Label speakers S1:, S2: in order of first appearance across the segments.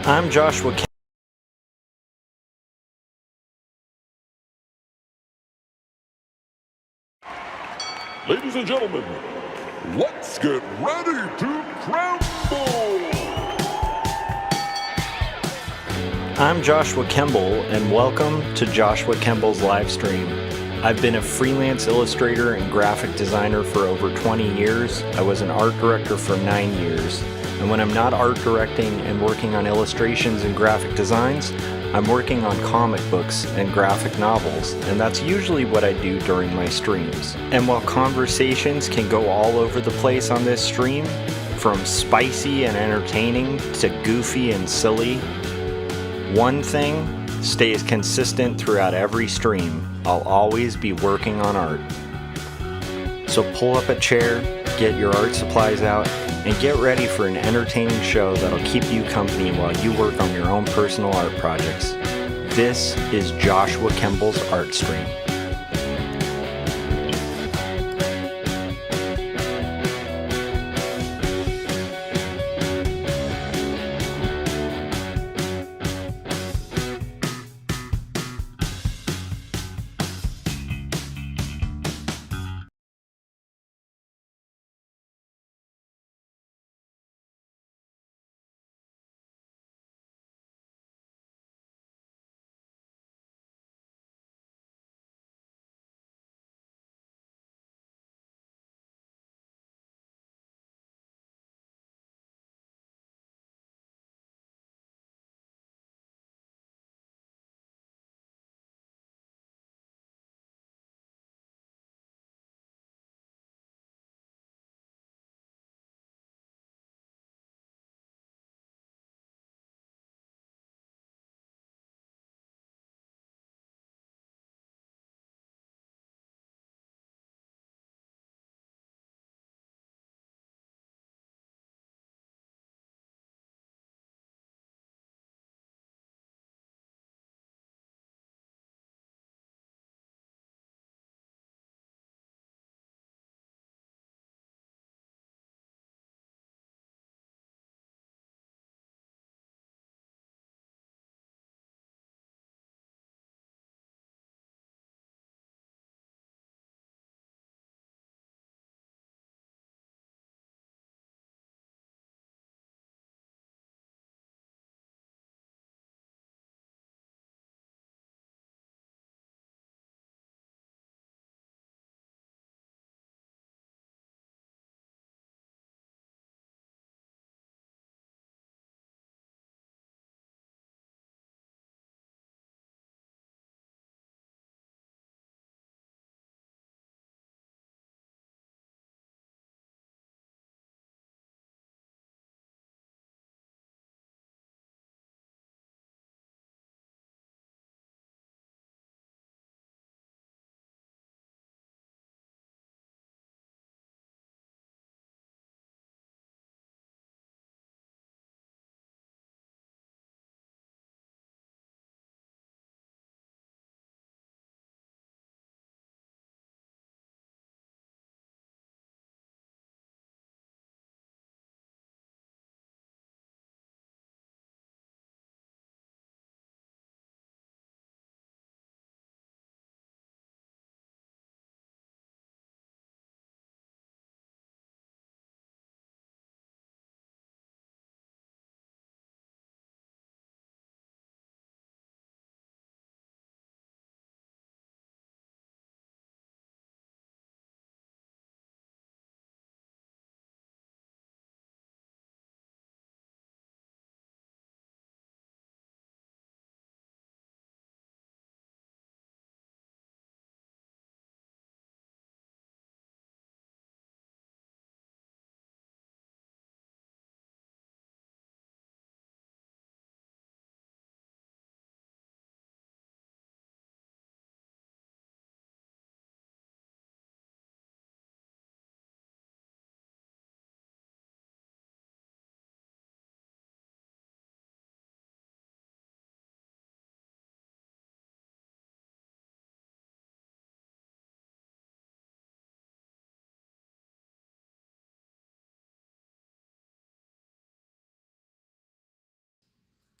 S1: I'm Joshua Kemble.
S2: Ladies and gentlemen, let's get ready to crumble!
S1: I'm Joshua Kemble, and welcome to Joshua Kemble's Livestream. I've been a freelance illustrator and graphic designer for over 20 years. I was an art director for 9 years. And when I'm not art directing and working on illustrations and graphic designs, I'm working on comic books and graphic novels, and that's usually what I do during my streams. And while conversations can go all over the place on this stream, from spicy and entertaining to goofy and silly, one thing stays consistent throughout every stream. I'll always be working on art. So pull up a chair, get your art supplies out, and get ready for an entertaining show that'll keep you company while you work on your own personal art projects. This is Joshua Kemble's Art Stream.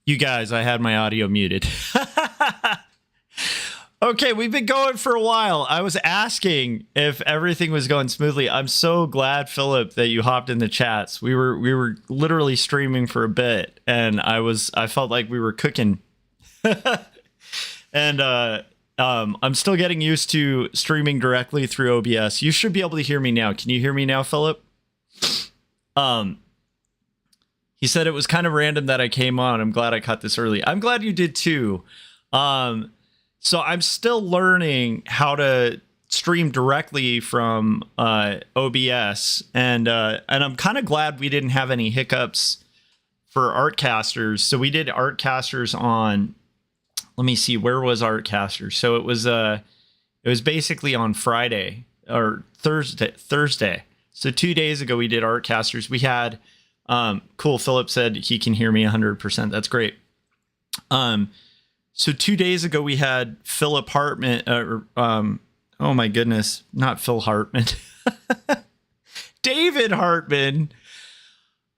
S1: You guys, I had my audio muted. Okay, we've been going for a while. I was asking if everything was going smoothly. I'm so glad, Philip, that you hopped in the chats. We were literally streaming for a bit, and I felt like we were cooking. And I'm still getting used to streaming directly through OBS. You should be able to hear me now. Can you hear me now, Philip? He said it was kind of random that I came on. I'm glad I caught this early. I'm glad you did too. So I'm still learning how to stream directly from OBS, and I'm kind of glad we didn't have any hiccups for Artcasters. So we did Artcasters on, let me see, where was Artcasters? So it was basically on Friday or Thursday. So 2 days ago we did Artcasters. We had cool. Philip said he can hear me 100%. That's great. So 2 days ago we had Philip Hartman. Oh my goodness, not Phil Hartman. David Hartman,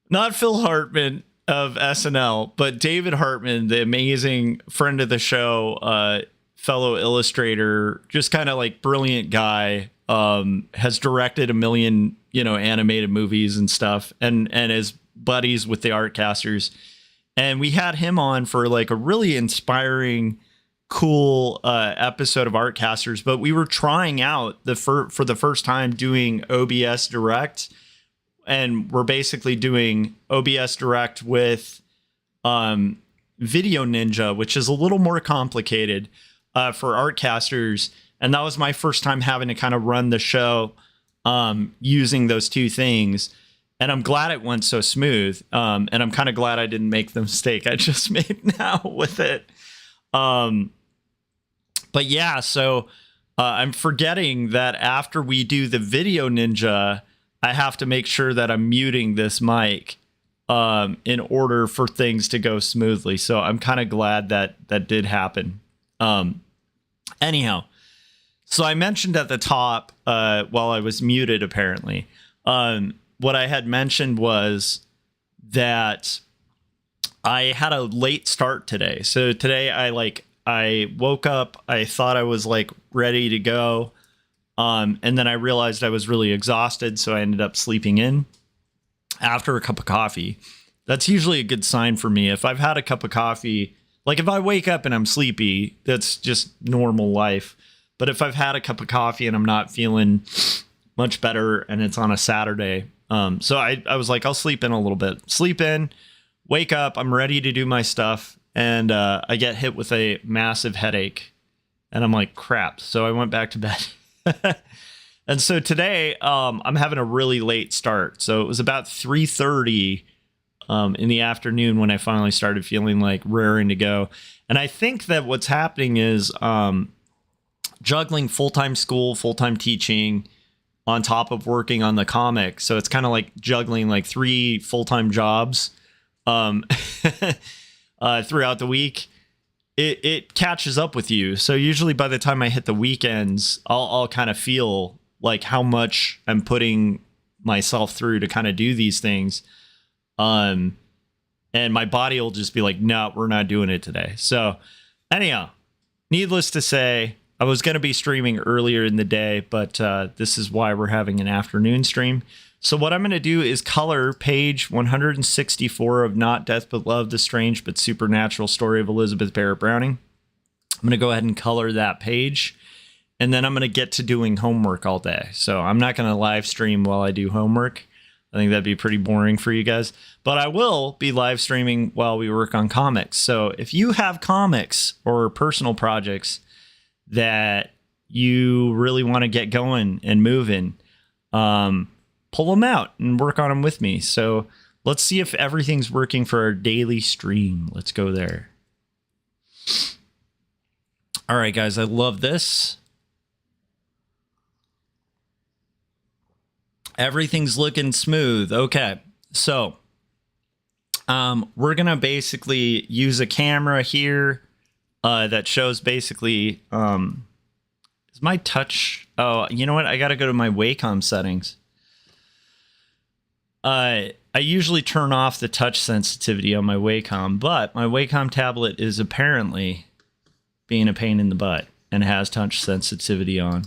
S1: not Phil Hartman of SNL, but David Hartman, the amazing friend of the show, fellow illustrator, just kind of like brilliant guy. Has directed a million, animated movies and stuff, and is buddies with the Artcasters. And we had him on for like a really inspiring, cool episode of Artcasters. But we were trying out for the first time doing OBS Direct, and we're basically doing OBS Direct with Video Ninja, which is a little more complicated for Artcasters. And that was my first time having to kind of run the show using those two things. And I'm glad it went so smooth. And I'm kind of glad I didn't make the mistake I just made now with it. But yeah, so I'm forgetting that after we do the Video Ninja, I have to make sure that I'm muting this mic in order for things to go smoothly. So I'm kind of glad that did happen. Anyhow. So I mentioned at the top, while I was muted, apparently, what I had mentioned was that I had a late start today. So today I woke up, I thought I was like ready to go. And then I realized I was really exhausted. So I ended up sleeping in after a cup of coffee. That's usually a good sign for me. If I've had a cup of coffee, like if I wake up and I'm sleepy, that's just normal life. But if I've had a cup of coffee and I'm not feeling much better and it's on a Saturday, so I was like, I'll sleep in a little bit. Sleep in, wake up, I'm ready to do my stuff, and I get hit with a massive headache. And I'm like, crap. So I went back to bed. And so today, I'm having a really late start. So it was about 3:30 in the afternoon when I finally started feeling like raring to go. And I think that what's happening is juggling full-time school, full-time teaching on top of working on the comic. So it's kind of like juggling like 3 full-time jobs throughout the week. It catches up with you. So usually by the time I hit the weekends, I'll kind of feel like how much I'm putting myself through to kind of do these things. And my body will just be like, no, we're not doing it today. So anyhow, needless to say, I was going to be streaming earlier in the day, but this is why we're having an afternoon stream. So what I'm going to do is color page 164 of Not Death But Love, the Strange But Supernatural Story of Elizabeth Barrett Browning. I'm going to go ahead and color that page, and then I'm going to get to doing homework all day. So I'm not going to live stream while I do homework. I think that'd be pretty boring for you guys, but I will be live streaming while we work on comics. So if you have comics or personal projects that you really want to get going and moving, pull them out and work on them with me. So let's see if everything's working for our daily stream. Let's go there. All right, guys, I love this. Everything's looking smooth. Okay, so we're going to basically use a camera here that shows basically, is my touch? Oh, you know what? I got to go to my Wacom settings. I I usually turn off the touch sensitivity on my Wacom, but my Wacom tablet is apparently being a pain in the butt and has touch sensitivity on.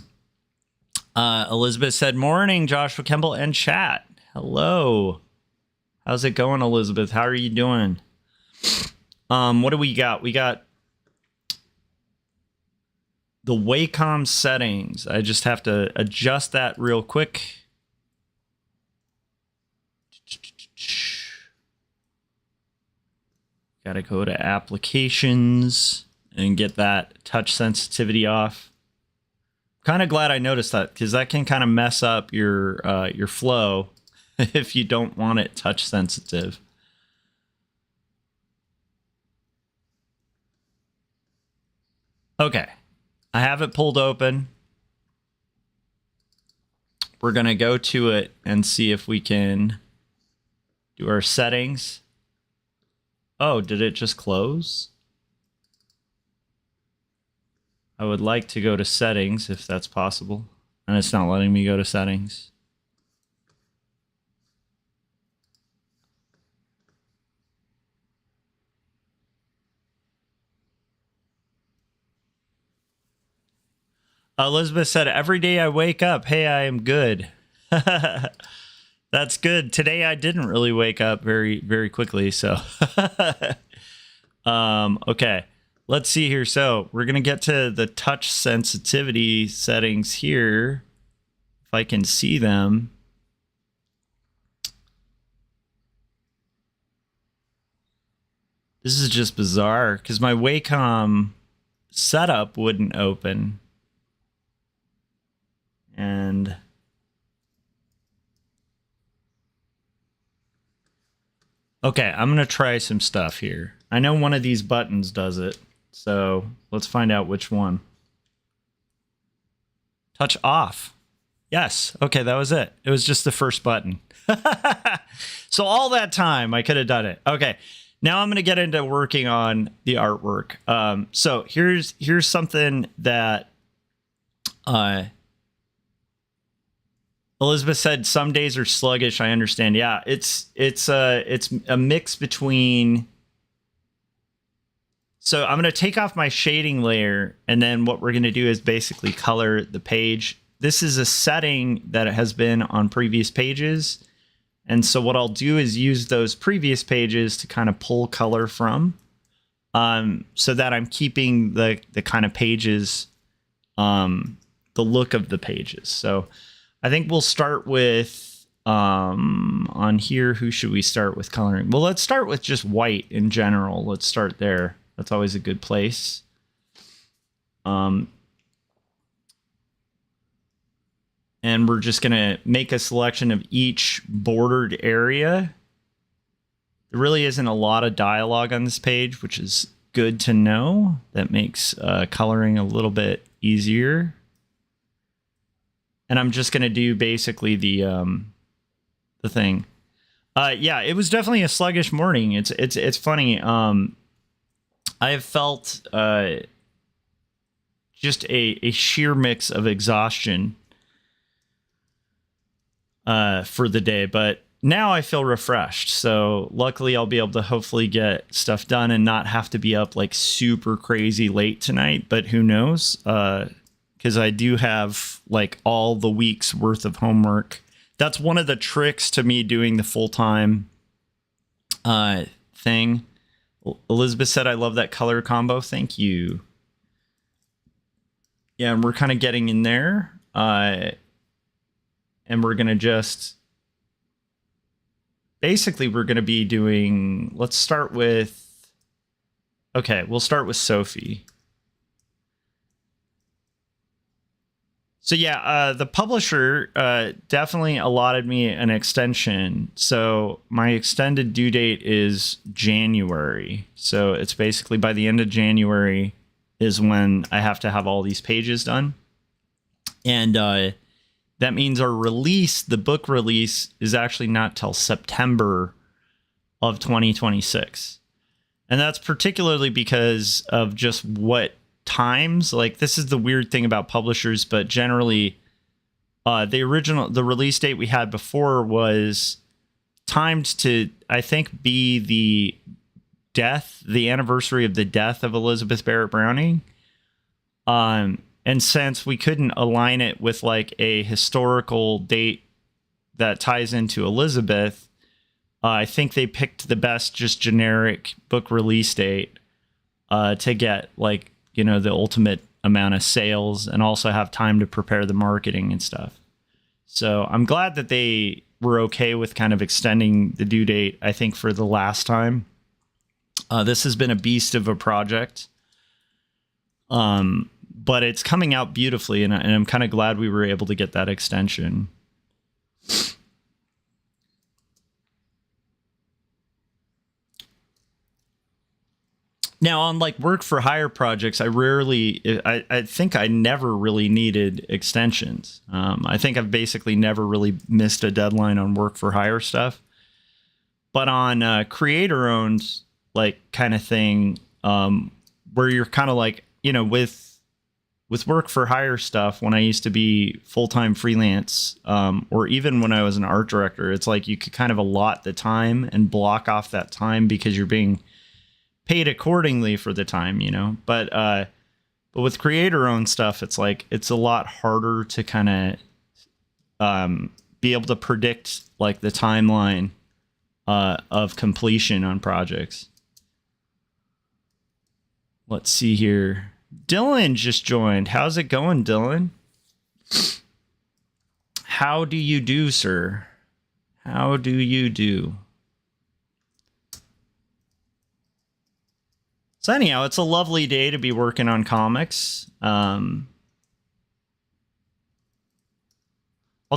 S1: Elizabeth said, morning, Joshua Kemble and chat. Hello. How's it going, Elizabeth? How are you doing? What do we got? We got the Wacom settings. I just have to adjust that real quick. Got to go to applications and get that touch sensitivity off. Kind of glad I noticed that, because that can kind of mess up your flow if you don't want it touch sensitive. Okay, I have it pulled open. We're going to go to it and see if we can do our settings. Oh, did it just close? I would like to go to settings if that's possible. And it's not letting me go to settings. Elizabeth said, every day I wake up, hey, I am good. That's good. Today I didn't really wake up very, very quickly. So, okay, let's see here. So we're going to get to the touch sensitivity settings here. If I can see them. This is just bizarre because my Wacom setup wouldn't open. And okay, I'm going to try some stuff here. I know one of these buttons does it, so let's find out which one. Touch off. Yes. Okay, that was it. It was just the first button. So all that time, I could have done it. Okay, now I'm going to get into working on the artwork. So here's something that Elizabeth said some days are sluggish. I understand. Yeah, it's a mix between. So I'm going to take off my shading layer, and then what we're going to do is basically color the page. This is a setting that has been on previous pages. And so what I'll do is use those previous pages to kind of pull color from, so that I'm keeping the kind of pages, the look of the pages. So I think we'll start with, on here, who should we start with coloring? Well, let's start with just white in general. Let's start there. That's always a good place. And we're just going to make a selection of each bordered area. There really isn't a lot of dialogue on this page, which is good to know. That makes coloring a little bit easier. And I'm just going to do basically the thing. Yeah, it was definitely a sluggish morning. It's funny. I have felt just a sheer mix of exhaustion for the day, but now I feel refreshed. So luckily I'll be able to hopefully get stuff done and not have to be up like super crazy late tonight, but who knows? Because I do have like all the week's worth of homework. That's one of the tricks to me doing the full-time thing. Elizabeth said, I love that color combo. Thank you. Yeah, and we're kind of getting in there. And we're going to just... Basically, we're going to be doing... Let's start with... Okay, we'll start with Sophie. So yeah, the publisher definitely allotted me an extension. So my extended due date is January. So it's basically by the end of January is when I have to have all these pages done. And that means our release, the book release, is actually not till September of 2026. And that's particularly because of just what times, like this is the weird thing about publishers, but generally the release date we had before was timed to, I think, be the anniversary of the death of Elizabeth Barrett Browning. And since we couldn't align it with like a historical date that ties into Elizabeth, I think they picked the best just generic book release date to get like, you know, the ultimate amount of sales and also have time to prepare the marketing and stuff. So I'm glad that they were okay with kind of extending the due date, I think, for the last time. This has been a beast of a project. But it's coming out beautifully, and I'm kind of glad we were able to get that extension. Now, on like work for hire projects, I think I never really needed extensions. I think I've basically never really missed a deadline on work for hire stuff. But on creator owned like kind of thing, where you're kind of like, you know, with work for hire stuff, when I used to be full-time freelance, or even when I was an art director, it's like you could kind of allot the time and block off that time because you're being paid accordingly for the time, you know. But with creator-owned stuff, it's like it's a lot harder to kind of be able to predict like the timeline of completion on projects. Let's see here. Dylan just joined. How's it going, Dylan? How do you do, sir? How do you do? So anyhow, it's a lovely day to be working on comics. I'll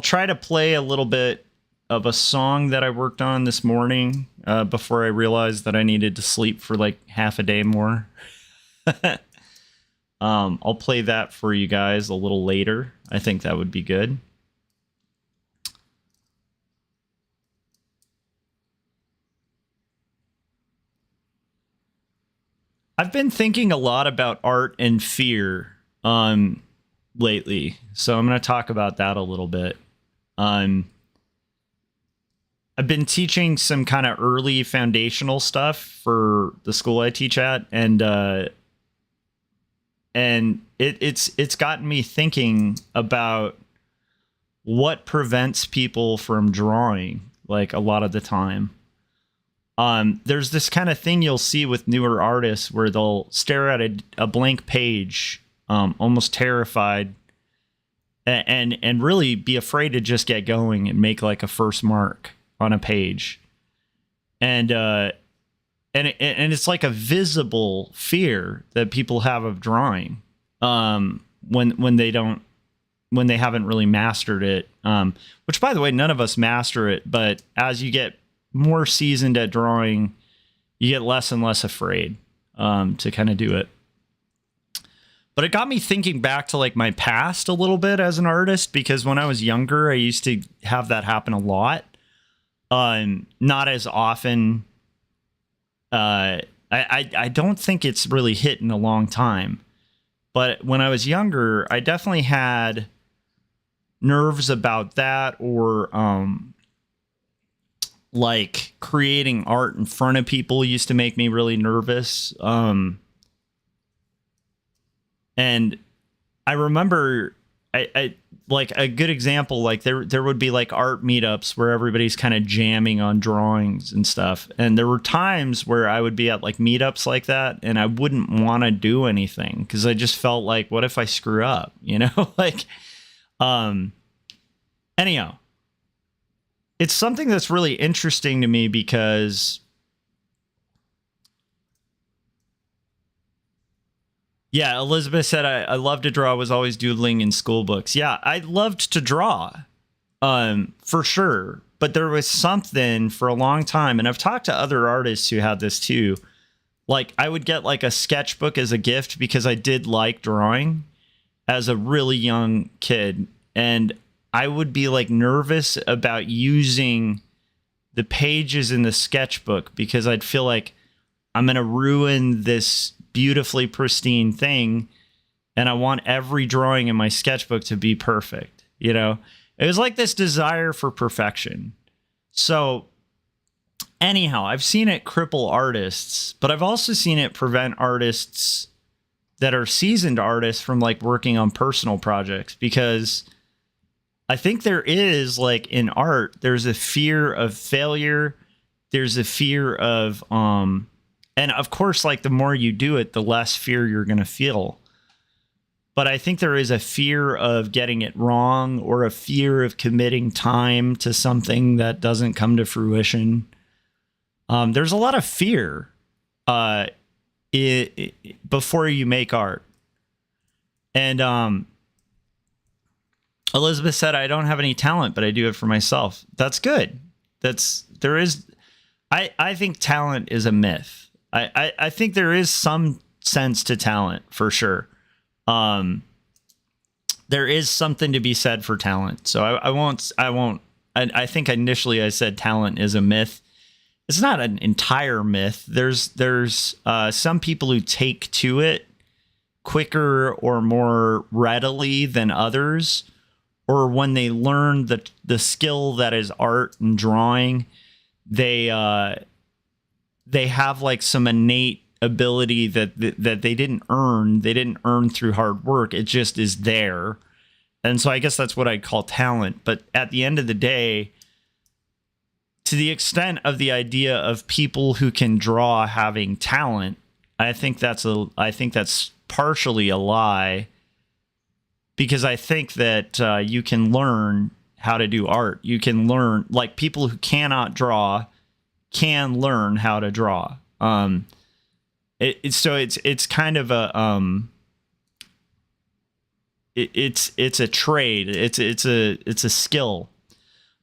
S1: try to play a little bit of a song that I worked on this morning before I realized that I needed to sleep for like half a day more. I'll play that for you guys a little later. I think that would be good. I've been thinking a lot about art and fear lately, so I'm going to talk about that a little bit. I've been teaching some kind of early foundational stuff for the school I teach at, and it's gotten me thinking about what prevents people from drawing, like a lot of the time. There's this kind of thing you'll see with newer artists where they'll stare at a blank page, almost terrified, and really be afraid to just get going and make like a first mark on a page. And it's like a visible fear that people have of drawing, when they haven't really mastered it. Which, by the way, none of us master it, but as you get more seasoned at drawing, you get less and less afraid to kind of do it. But it got me thinking back to like my past a little bit as an artist, because when I was younger, I used to have that happen a lot. Not as often. I don't think it's really hit in a long time. But when I was younger, I definitely had nerves about that, or like creating art in front of people used to make me really nervous. And I remember I like a good example, like there would be like art meetups where everybody's kind of jamming on drawings and stuff. And there were times where I would be at like meetups like that and I wouldn't want to do anything because I just felt like, what if I screw up, you know? Like, anyhow, it's something that's really interesting to me because yeah, Elizabeth said, I love to draw, was always doodling in school books. Yeah, I loved to draw, for sure. But there was something for a long time, and I've talked to other artists who had this too. Like, I would get like a sketchbook as a gift because I did like drawing as a really young kid. And I would be like nervous about using the pages in the sketchbook because I'd feel like I'm going to ruin this beautifully pristine thing, and I want every drawing in my sketchbook to be perfect. You know, it was like this desire for perfection. So anyhow, I've seen it cripple artists, but I've also seen it prevent artists that are seasoned artists from like working on personal projects, because I think there is, like, in art, there's a fear of failure. There's a fear of, and of course, like, the more you do it, the less fear you're going to feel. But I think there is a fear of getting it wrong, or a fear of committing time to something that doesn't come to fruition. There's a lot of fear before you make art. And Elizabeth said, I don't have any talent, but I do it for myself. That's good. I think talent is a myth. I think there is some sense to talent, for sure. There is something to be said for talent. So I won't, I think initially I said talent is a myth. It's not an entire myth. There's some people who take to it quicker or more readily than others, or when they learn the skill that is art and drawing, they have like some innate ability that they didn't earn. They didn't earn through hard work. It just is there. And so I guess that's what I'd call talent. But at the end of the day, to the extent of the idea of people who can draw having talent, I think that's partially a lie, because I think that you can learn how to do art. You can learn, like, people who cannot draw can learn how to draw. It's kind of a it's a trade. It's a skill.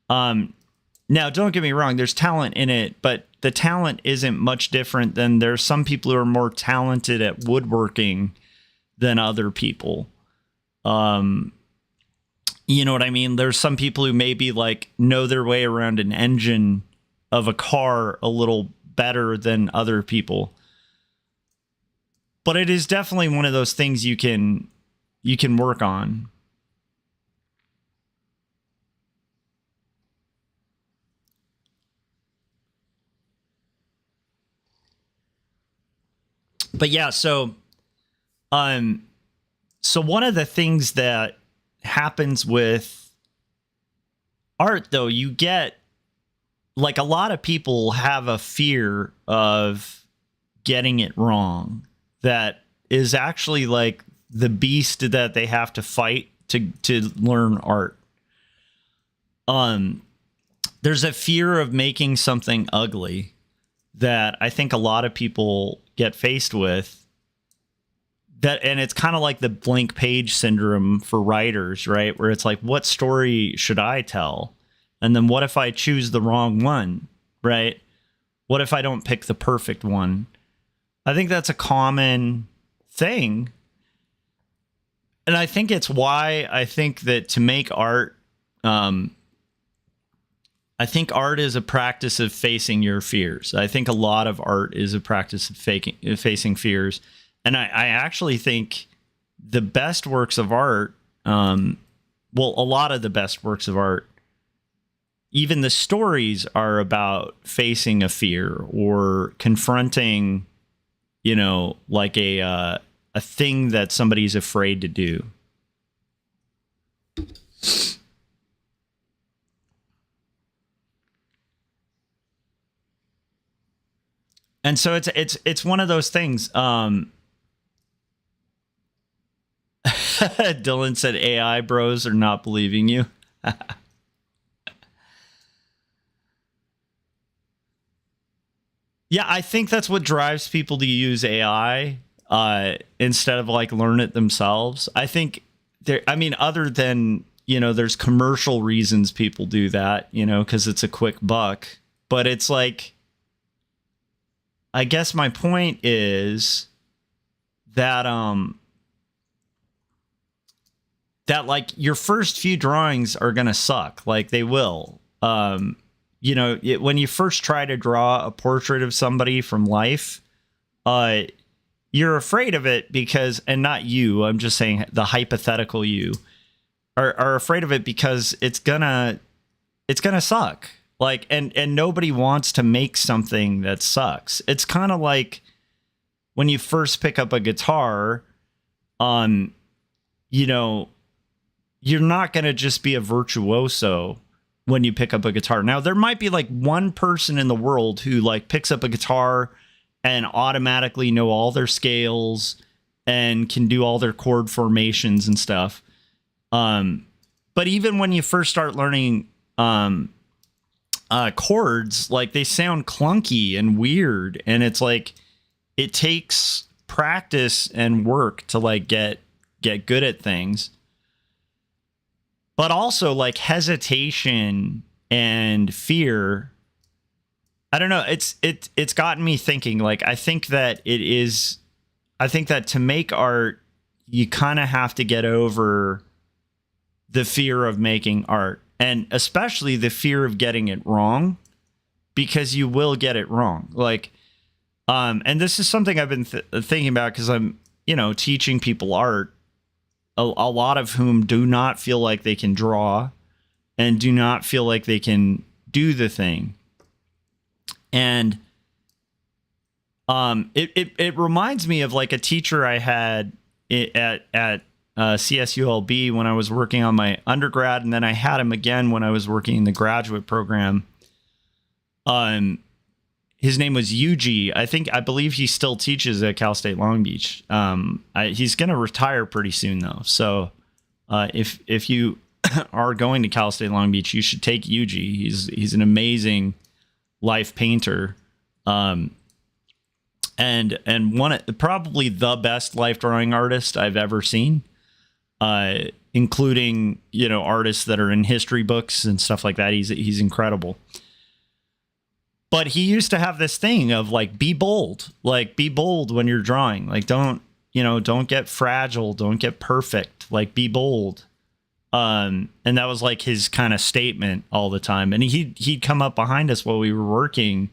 S1: Now, don't get me wrong, there's talent in it, but the talent isn't much different than there's some people who are more talented at woodworking than other people. You know what I mean? There's some people who maybe like know their way around an engine of a car a little better than other people. But it is definitely one of those things you can work on. But yeah, so one of the things that happens with art, though, you get, like, a lot of people have a fear of getting it wrong that is actually like the beast that they have to fight to learn art. There's a fear of making something ugly that I think a lot of people get faced with. That, and it's kind of like the blank page syndrome for writers, right? Where it's like, what story should I tell? And then what if I choose the wrong one, right? What if I don't pick the perfect one? I think that's a common thing. And I think it's why I think that to make art, I think art is a practice of facing your fears. I think a lot of art is a practice of facing fears. And I actually think the best works of art, a lot of the best works of art, even the stories are about facing a fear or confronting, like a thing that somebody's afraid to do. And so it's one of those things. Dylan said AI bros are not believing you. Yeah, I think that's what drives people to use AI instead of like learn it themselves. I think other than, there's commercial reasons people do that, because it's a quick buck. But it's like, I guess my point is that that like your first few drawings are gonna suck, like they will. When you first try to draw a portrait of somebody from life, you're afraid of it because, and not you, I'm just saying the hypothetical you are afraid of it because it's gonna suck. Like, and nobody wants to make something that sucks. It's kind of like when you first pick up a guitar, you know, you're not going to just be a virtuoso when you pick up a guitar. Now, there might be like one person in the world who like picks up a guitar and automatically know all their scales and can do all their chord formations and stuff. But even when you first start learning chords, like they sound clunky and weird, and it's like it takes practice and work to like get good at things. But also like hesitation and fear. I don't know. It's gotten me thinking. Like I think that to make art, you kind of have to get over the fear of making art, and especially the fear of getting it wrong, because you will get it wrong. Like, and this is something I've been thinking about because I'm, teaching people art. A lot of whom do not feel like they can draw and do not feel like they can do the thing. And it reminds me of like a teacher I had at CSULB when I was working on my undergrad, and then I had him again when I was working in the graduate program. His name was Yuji. I believe he still teaches at Cal State Long Beach. He's going to retire pretty soon though. So if you are going to Cal State Long Beach, you should take Yuji. He's an amazing life painter. And probably the best life drawing artist I've ever seen, including, artists that are in history books and stuff like that. He's incredible. But he used to have this thing of like, be bold when you're drawing. Like, don't get fragile. Don't get perfect. Like, be bold. And that was like his kind of statement all the time. And he'd come up behind us while we were working,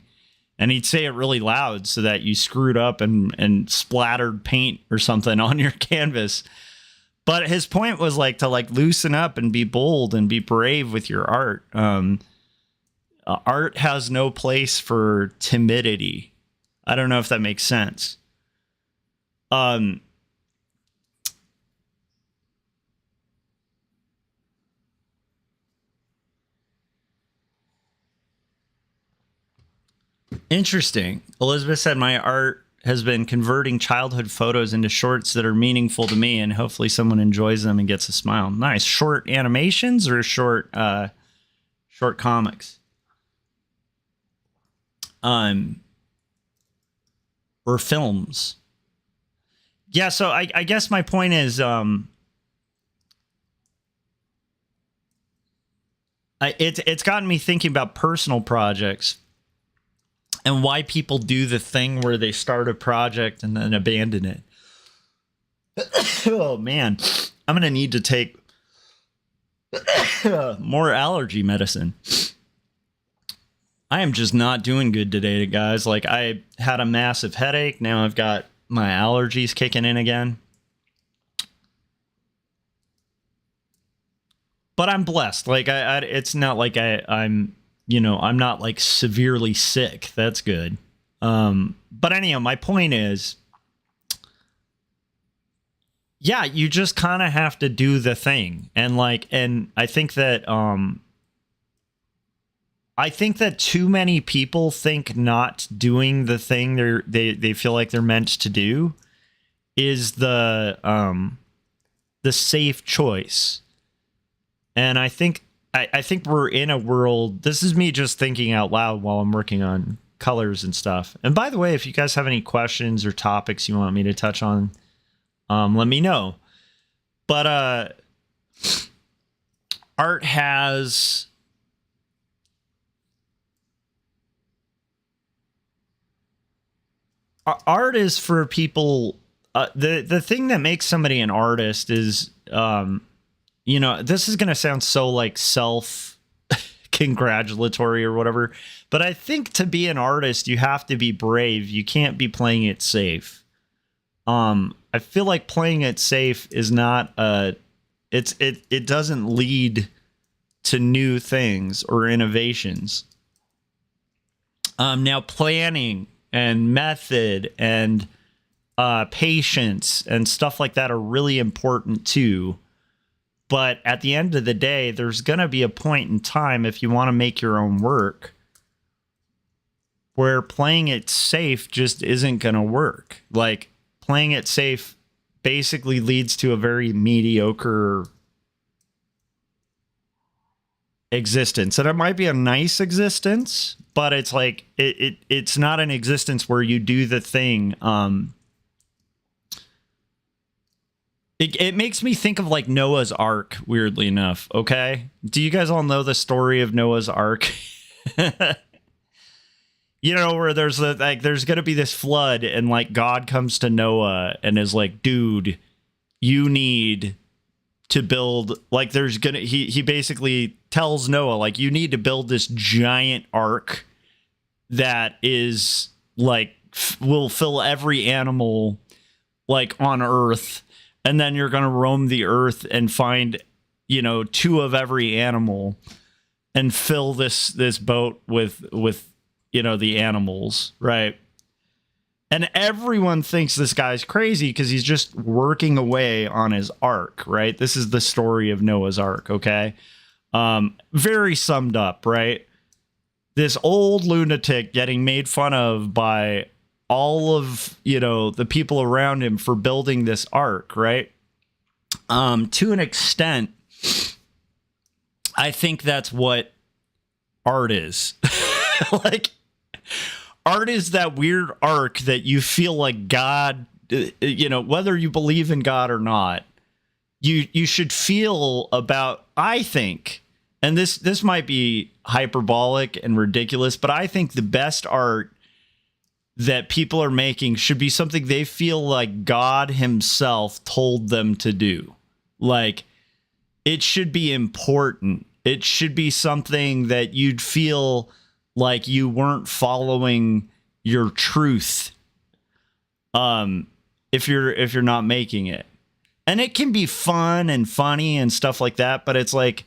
S1: and he'd say it really loud so that you screwed up and splattered paint or something on your canvas. But his point was like to like loosen up and be bold and be brave with your art. Art has no place for timidity. I don't know if that makes sense. Interesting. Elizabeth said, my art has been converting childhood photos into shorts that are meaningful to me, and hopefully someone enjoys them and gets a smile. Nice. Short animations or short comics? Or films. Yeah, so I guess my point is it's gotten me thinking about personal projects and why people do the thing where they start a project and then abandon it. Oh man, I'm gonna need to take more allergy medicine. I am just not doing good today, guys. Like, I had a massive headache. Now I've got my allergies kicking in again. But I'm blessed. Like, it's not like I'm not like severely sick. That's good. But anyhow, my point is, yeah, you just kind of have to do the thing. And I think that, too many people think not doing the thing they feel like they're meant to do is the safe choice. And I think we're in a world. This is me just thinking out loud while I'm working on colors and stuff. And by the way, if you guys have any questions or topics you want me to touch on, let me know. But art is for people. The thing that makes somebody an artist is, this is going to sound so like self-congratulatory or whatever, but I think to be an artist, you have to be brave. You can't be playing it safe. I feel like playing it safe is not it doesn't lead to new things or innovations. Now planning and method and patience and stuff like that are really important too. But at the end of the day, there's going to be a point in time, if you want to make your own work, where playing it safe just isn't going to work. Like, playing it safe basically leads to a very mediocre existence. And it might be a nice existence, but it's like it's not an existence where you do the thing. It makes me think of like Noah's Ark, weirdly enough. Okay, do you guys all know the story of Noah's Ark? You know, where there's gonna be this flood, and like God comes to Noah and is like, dude, you need to build, like, he basically tells Noah, like, you need to build this giant ark that is like will fill every animal like on earth, and then you're gonna roam the earth and find, you know, 2 of every animal and fill this boat with you know, the animals, right? And everyone thinks this guy's crazy because he's just working away on his ark, right? This is the story of Noah's Ark, okay? Very summed up, right? This old lunatic getting made fun of by all of, you know, the people around him for building this ark, right? To an extent, I think that's what art is. Like, art is that weird arc that you feel like God, you know, whether you believe in God or not, you should feel about, I think, and this might be hyperbolic and ridiculous, but I think the best art that people are making should be something they feel like God himself told them to do. Like, it should be important. It should be something that you'd feel like you weren't following your truth if you're not making it. And it can be fun and funny and stuff like that, but it's like,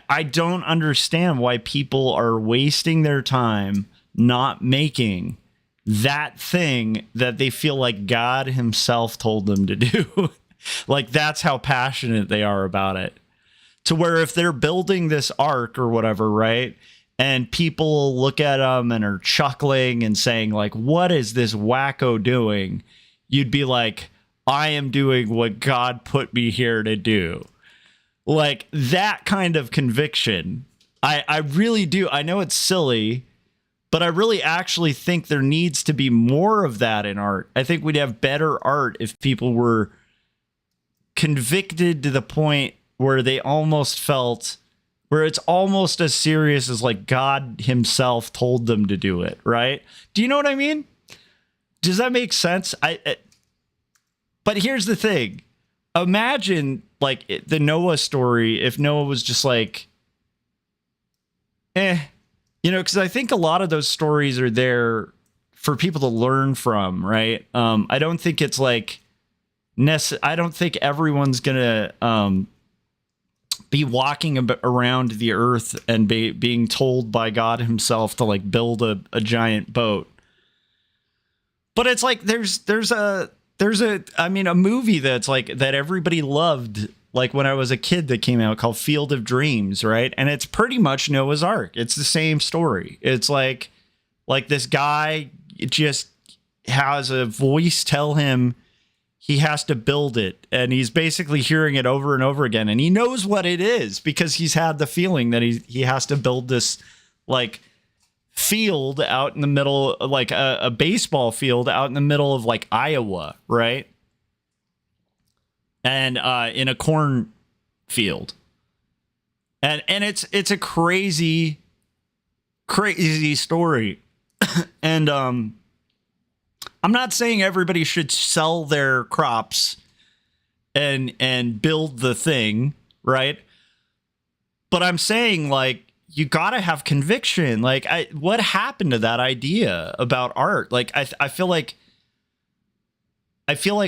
S1: I don't understand why people are wasting their time not making that thing that they feel like God himself told them to do. Like, that's how passionate they are about it. To where if they're building this ark or whatever, right? And people look at them and are chuckling and saying, like, what is this wacko doing? You'd be like, I am doing what God put me here to do. Like, that kind of conviction. I really do. I know it's silly, but I really actually think there needs to be more of that in art. I think we'd have better art if people were convicted to the point where they almost felt, where it's almost as serious as like God himself told them to do it, right? Do you know what I mean? Does that make sense? But here's the thing. Imagine like the Noah story, if Noah was just like, you know, because I think a lot of those stories are there for people to learn from, right? I don't think it's like, I don't think everyone's going to be walking around the earth and being told by God himself to like build a giant boat. But it's like there's a movie that's like that everybody loved, like when I was a kid, that came out called Field of Dreams, right? And it's pretty much Noah's Ark. It's the same story. It's like this guy just has a voice tell him he has to build it, and he's basically hearing it over and over again, and he knows what it is because he's had the feeling that he has to build this like field out in the middle, like a baseball field out in the middle of like Iowa, right? And in a corn field, and it's a crazy story. And I'm not saying everybody should sell their crops and build the thing, right? But I'm saying, like, you gotta have conviction. Like, what happened to that idea about art? Like, I feel like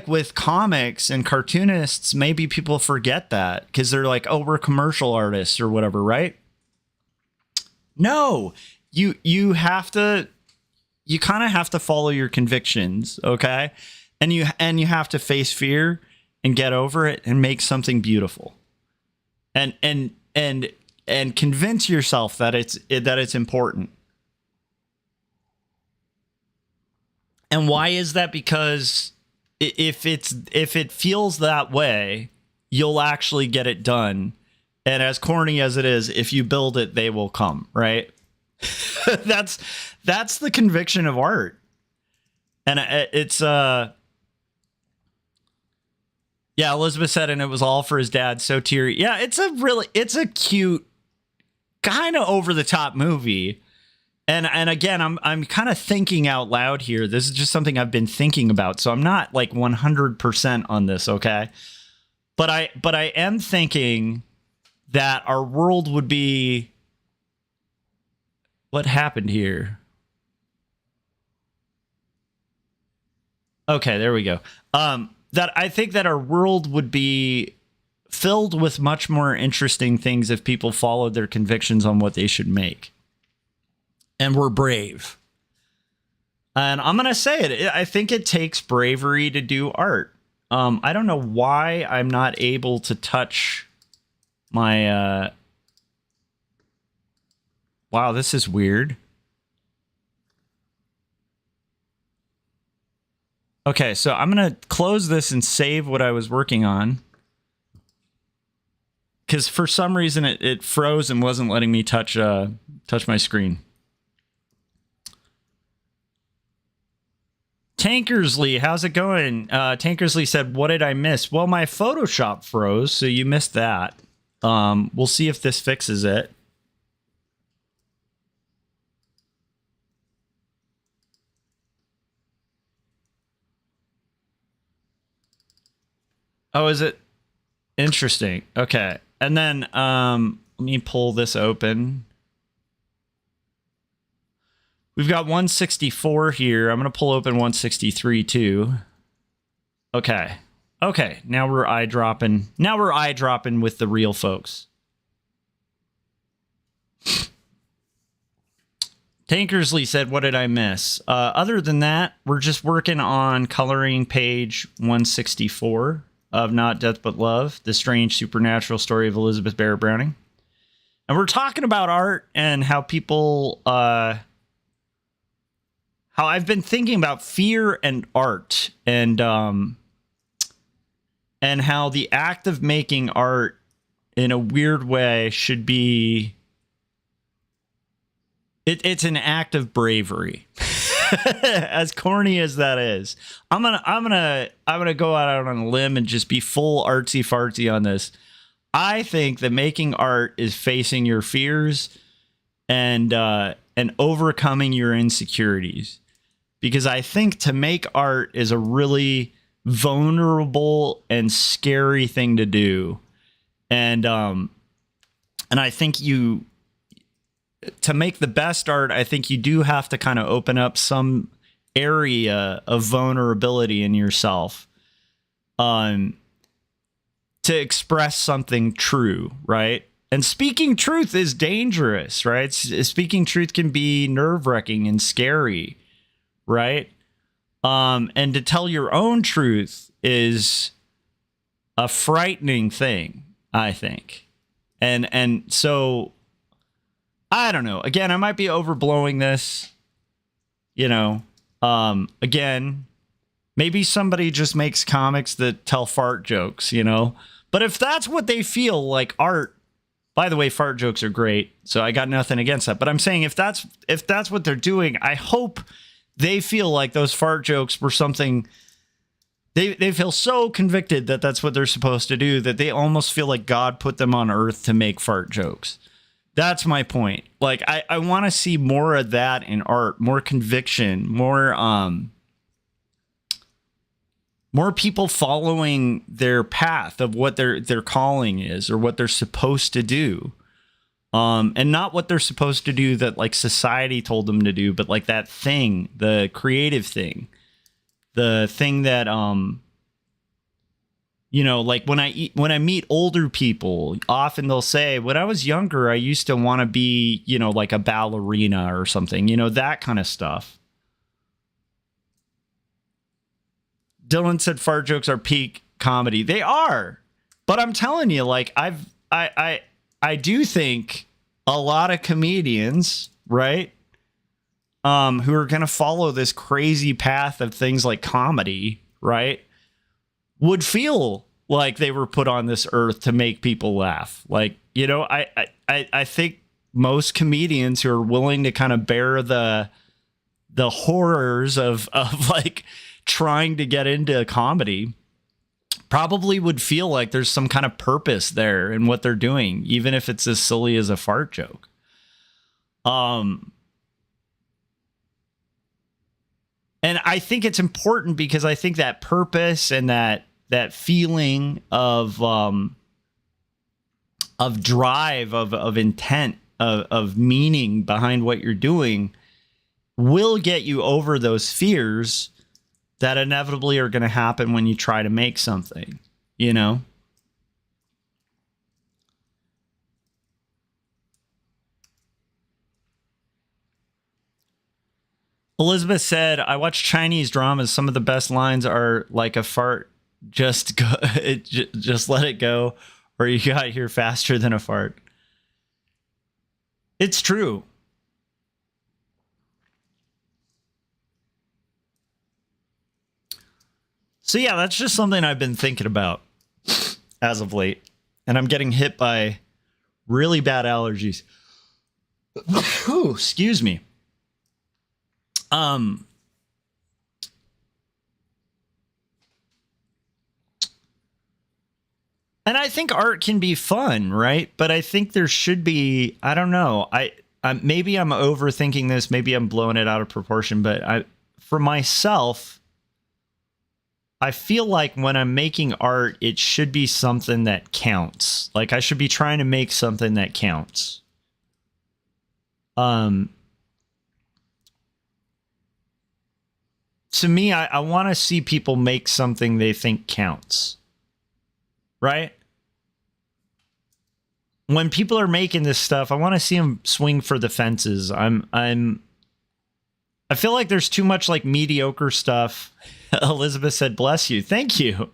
S1: with comics and cartoonists, maybe people forget that because they're like, oh, we're commercial artists or whatever, right? No, you kind of have to follow your convictions, okay? And you have to face fear and get over it and make something beautiful. And convince yourself that it's important. And why is that? Because if it feels that way, you'll actually get it done. And as corny as it is, if you build it, they will come, right? That's the conviction of art. And it's yeah, Elizabeth said, and it was all for his dad, so teary. Yeah, it's a cute, kind of over the top movie. And again, I'm kind of thinking out loud here. This is just something I've been thinking about, so I'm not like 100% on this, okay? But I am thinking that our world would be. What happened here? Okay, there we go. That I think that our world would be filled with much more interesting things if people followed their convictions on what they should make. And were brave. And I'm going to say it. I think it takes bravery to do art. I don't know why I'm not able to touch my... Wow, this is weird. Okay, so I'm going to close this and save what I was working on. Because for some reason it froze and wasn't letting me touch my screen. Tankersley, how's it going? Tankersley said, what did I miss? Well, my Photoshop froze, so you missed that. We'll see if this fixes it. Oh, is it? Interesting. Okay. And then let me pull this open. We've got 164 here. I'm going to pull open 163 too. Okay. Okay. Now we're eye dropping. Now we're eye dropping with the real folks. Tankersley said, what did I miss? Other than that, we're just working on coloring page 164 of Not Death But Love, the strange supernatural story of Elizabeth Barrett Browning. And we're talking about art and how people... how I've been thinking about fear and art and how the act of making art in a weird way should be it's an act of bravery. As corny as that is. I'm gonna go out on a limb and just be full artsy fartsy on this. I think that making art is facing your fears and overcoming your insecurities. Because I think to make art is a really vulnerable and scary thing to do. And I think to make the best art, I think you do have to kind of open up some area of vulnerability in yourself to express something true, right? And speaking truth is dangerous, right? Speaking truth can be nerve-wracking and scary. Right? And to tell your own truth is a frightening thing, I think. And so, I don't know. Again, I might be overblowing this. You know, again, maybe somebody just makes comics that tell fart jokes, you know? But if that's what they feel like art, by the way, fart jokes are great, so I got nothing against that. But I'm saying if that's what they're doing, I hope they feel like those fart jokes were something they feel so convicted that that's what they're supposed to do that they almost feel like God put them on earth to make fart jokes. That's my point. Like I want to see more of that in art, more conviction, more people following their path of what their calling is or what they're supposed to do. And not what they're supposed to do that like society told them to do, but like that thing, the creative thing, the thing that You know, like when I meet older people, often they'll say, when I was younger, I used to want to be, you know, like a ballerina or something, you know, that kind of stuff. Dylan said fart jokes are peak comedy. They are. But I'm telling you, like, I do think a lot of comedians, right, who are going to follow this crazy path of things like comedy, right, would feel like they were put on this earth to make people laugh. Like, you know, I think most comedians who are willing to kind of bear the horrors of like trying to get into comedy probably would feel like there's some kind of purpose there in what they're doing, even if it's as silly as a fart joke. And I think it's important because I think that purpose and that feeling of drive, of intent, of meaning behind what you're doing will get you over those fears that inevitably are going to happen when you try to make something, you know? Elizabeth said, I watch Chinese dramas. Some of the best lines are like a fart. Just go, just let it go, or you got here faster than a fart. It's true. So yeah, that's just something I've been thinking about as of late. And I'm getting hit by really bad allergies. Ooh, excuse me. And I think art can be fun, right? But I think there should be, I don't know. Maybe I'm overthinking this, maybe I'm blowing it out of proportion, but for myself, I feel like when I'm making art, it should be something that counts. Like I should be trying to make something that counts. To me, I want to see people make something they think counts. Right? When people are making this stuff, I want to see them swing for the fences. I feel like there's too much like mediocre stuff. Elizabeth said, bless you. Thank you.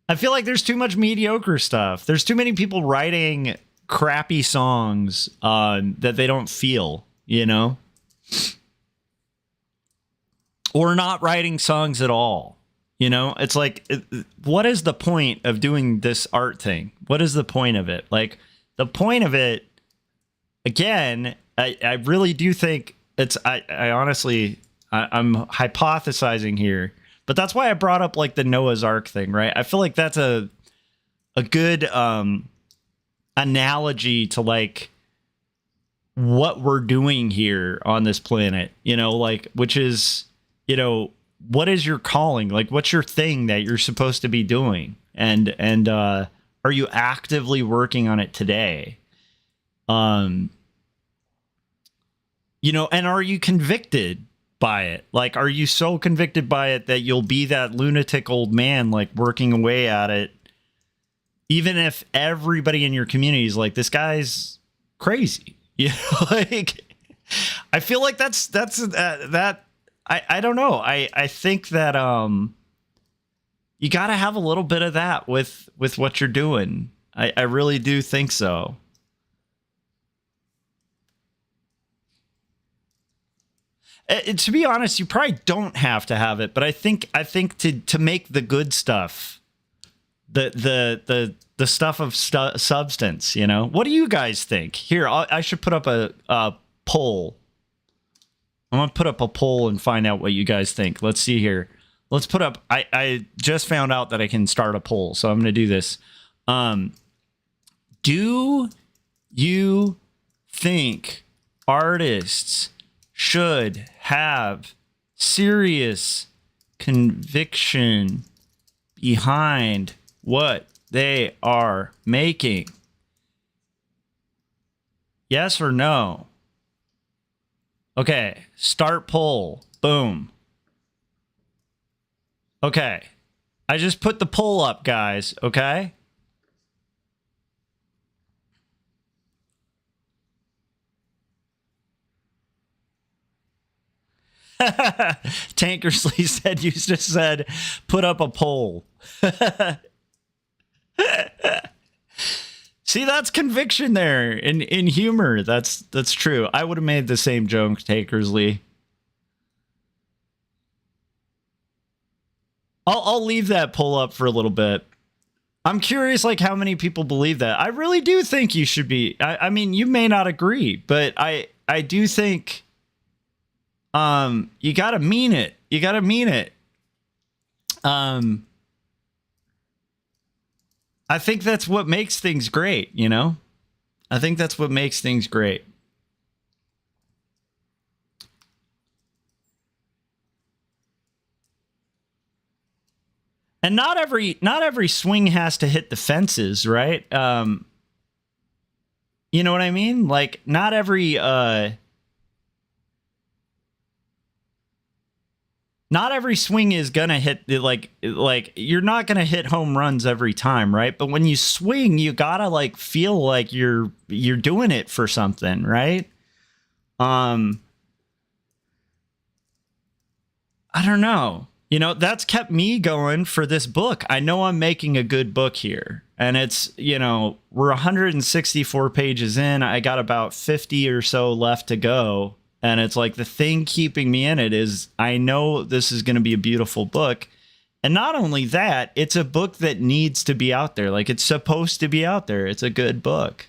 S1: I feel like there's too much mediocre stuff. There's too many people writing crappy songs that they don't feel, you know? Or not writing songs at all. You know, it's like, what is the point of doing this art thing? What is the point of it? Like, the point of it, again, I really do think it's, I honestly, I'm hypothesizing here, but that's why I brought up like the Noah's Ark thing, right? I feel like that's a good analogy to like what we're doing here on this planet, you know, like, which is, you know, what is your calling? Like, what's your thing that you're supposed to be doing? And are you actively working on it today? You know, and are you convicted by it? Like, are you so convicted by it that you'll be that lunatic old man, like working away at it, even if everybody in your community is like, this guy's crazy? You know, like, I feel like that's that. I don't know. I think that you got to have a little bit of that with what you're doing. I really do think so. To be honest, you probably don't have to have it, but I think to make the good stuff, the stuff of substance, you know. What do you guys think? Here, I should put up a poll. I'm gonna put up a poll and find out what you guys think. Let's see here. Let's put up. I just found out that I can start a poll, so I'm gonna do this. Do you think artists should have serious conviction behind what they are making? Yes or no? Okay, start poll. Boom. Okay. I just put the poll up, guys, okay? Tankersley said, you just said, put up a poll. See, that's conviction there in humor. That's true. I would have made the same joke, Tankersley. I'll leave that poll up for a little bit. I'm curious, like, how many people believe that. I really do think you should be. I mean, you may not agree, but I do think you gotta mean it. You gotta mean it. I think that's what makes things great, you know? I think that's what makes things great. And not every swing has to hit the fences, right? You know what I mean? Like, not every swing is gonna hit, like you're not gonna hit home runs every time, right? But when you swing, you gotta like feel like you're doing it for something, right? I don't know. You know, that's kept me going for this book. I know I'm making a good book here. And it's, you know, we're 164 pages in. I got about 50 or so left to go. And it's like the thing keeping me in it is I know this is going to be a beautiful book. And not only that, it's a book that needs to be out there. Like, it's supposed to be out there. It's a good book.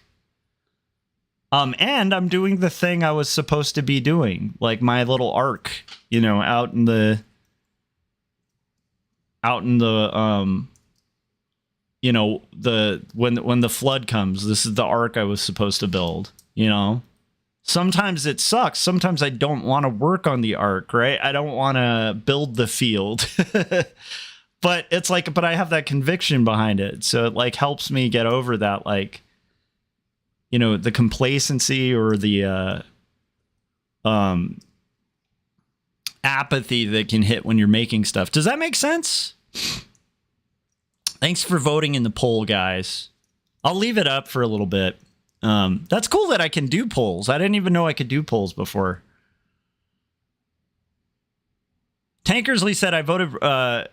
S1: And I'm doing the thing I was supposed to be doing, like my little arc, you know, out in the you know, when the flood comes, this is the arc I was supposed to build, you know. Sometimes it sucks. Sometimes I don't want to work on the arc, right? I don't want to build the field. But it's like, but I have that conviction behind it. So it like helps me get over that, like, you know, the complacency or the apathy that can hit when you're making stuff. Does that make sense? Thanks for voting in the poll, guys. I'll leave it up for a little bit. That's cool that I can do polls. I didn't even know I could do polls before. Tankersley said I voted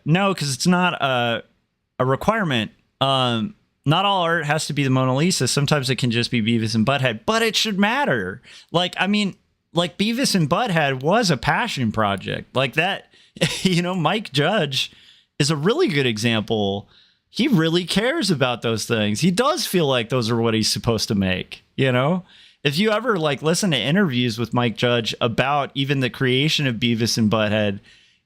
S1: no, because it's not a requirement. Not all art has to be the Mona Lisa. Sometimes it can just be Beavis and Butthead, but it should matter. Like, I mean, like Beavis and Butthead was a passion project like that. You know, Mike Judge is a really good example. He really cares about those things. He does feel like those are what he's supposed to make, you know? If you ever like listen to interviews with Mike Judge about even the creation of Beavis and Butthead,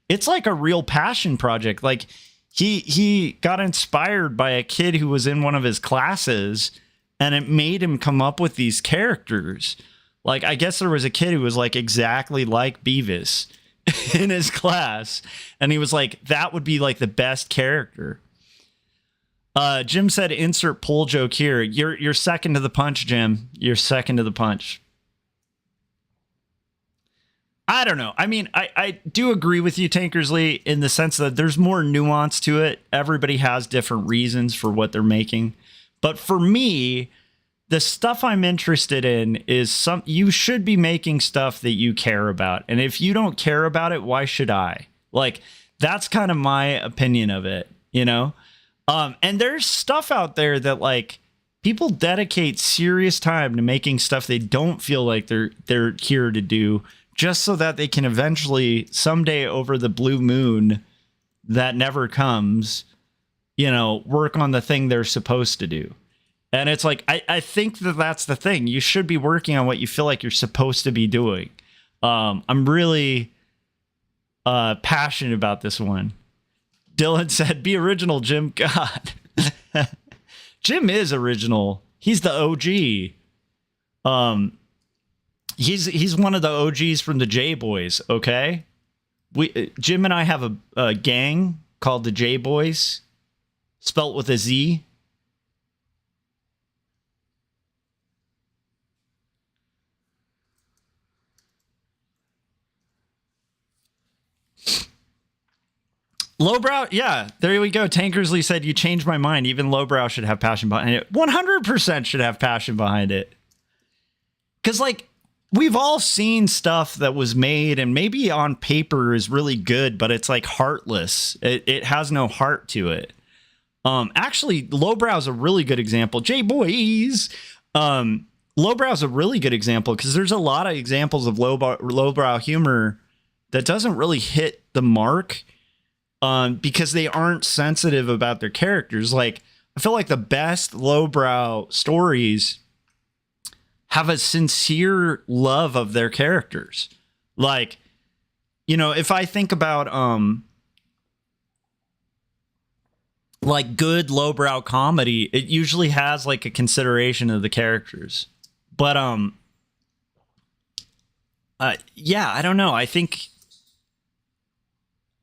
S1: it's like a real passion project. Like he got inspired by a kid who was in one of his classes, and it made him come up with these characters. Like, I guess there was a kid who was like exactly like Beavis in his class, and he was like, that would be like the best character. Jim said, insert poll joke here. You're second to the punch, Jim. You're second to the punch. I don't know. I mean, I do agree with you, Tankersley, in the sense that there's more nuance to it. Everybody has different reasons for what they're making. But for me, the stuff I'm interested in is you should be making stuff that you care about. And if you don't care about it, why should I? Like, that's kind of my opinion of it, you know? And there's stuff out there that like people dedicate serious time to making stuff they don't feel like they're here to do, just so that they can eventually someday over the blue moon that never comes, you know, work on the thing they're supposed to do. And it's like, I think that's the thing. You should be working on what you feel like you're supposed to be doing. I'm really passionate about this one. Dylan said, be original, Jim. God. Jim is original. He's the OG. He's one of the OGs from the J Boys, okay? Jim and I have a gang called the J Boys, spelt with a Z.
S3: Lowbrow, yeah, there we go. Tankersley said, you changed my mind. Even lowbrow should have passion behind it. 100% should have passion behind it. Because, like, we've all seen stuff that was made and maybe on paper is really good, but it's, like, heartless. It has no heart to it. Actually, lowbrow's a really good example. J-Boys! Lowbrow's a really good example because there's a lot of examples of lowbrow humor that doesn't really hit the mark. Because they aren't sensitive about their characters. Like, I feel like the best lowbrow stories have a sincere love of their characters. Like, you know, if I think about like good lowbrow comedy, it usually has like a consideration of the characters. But yeah, I don't know. I think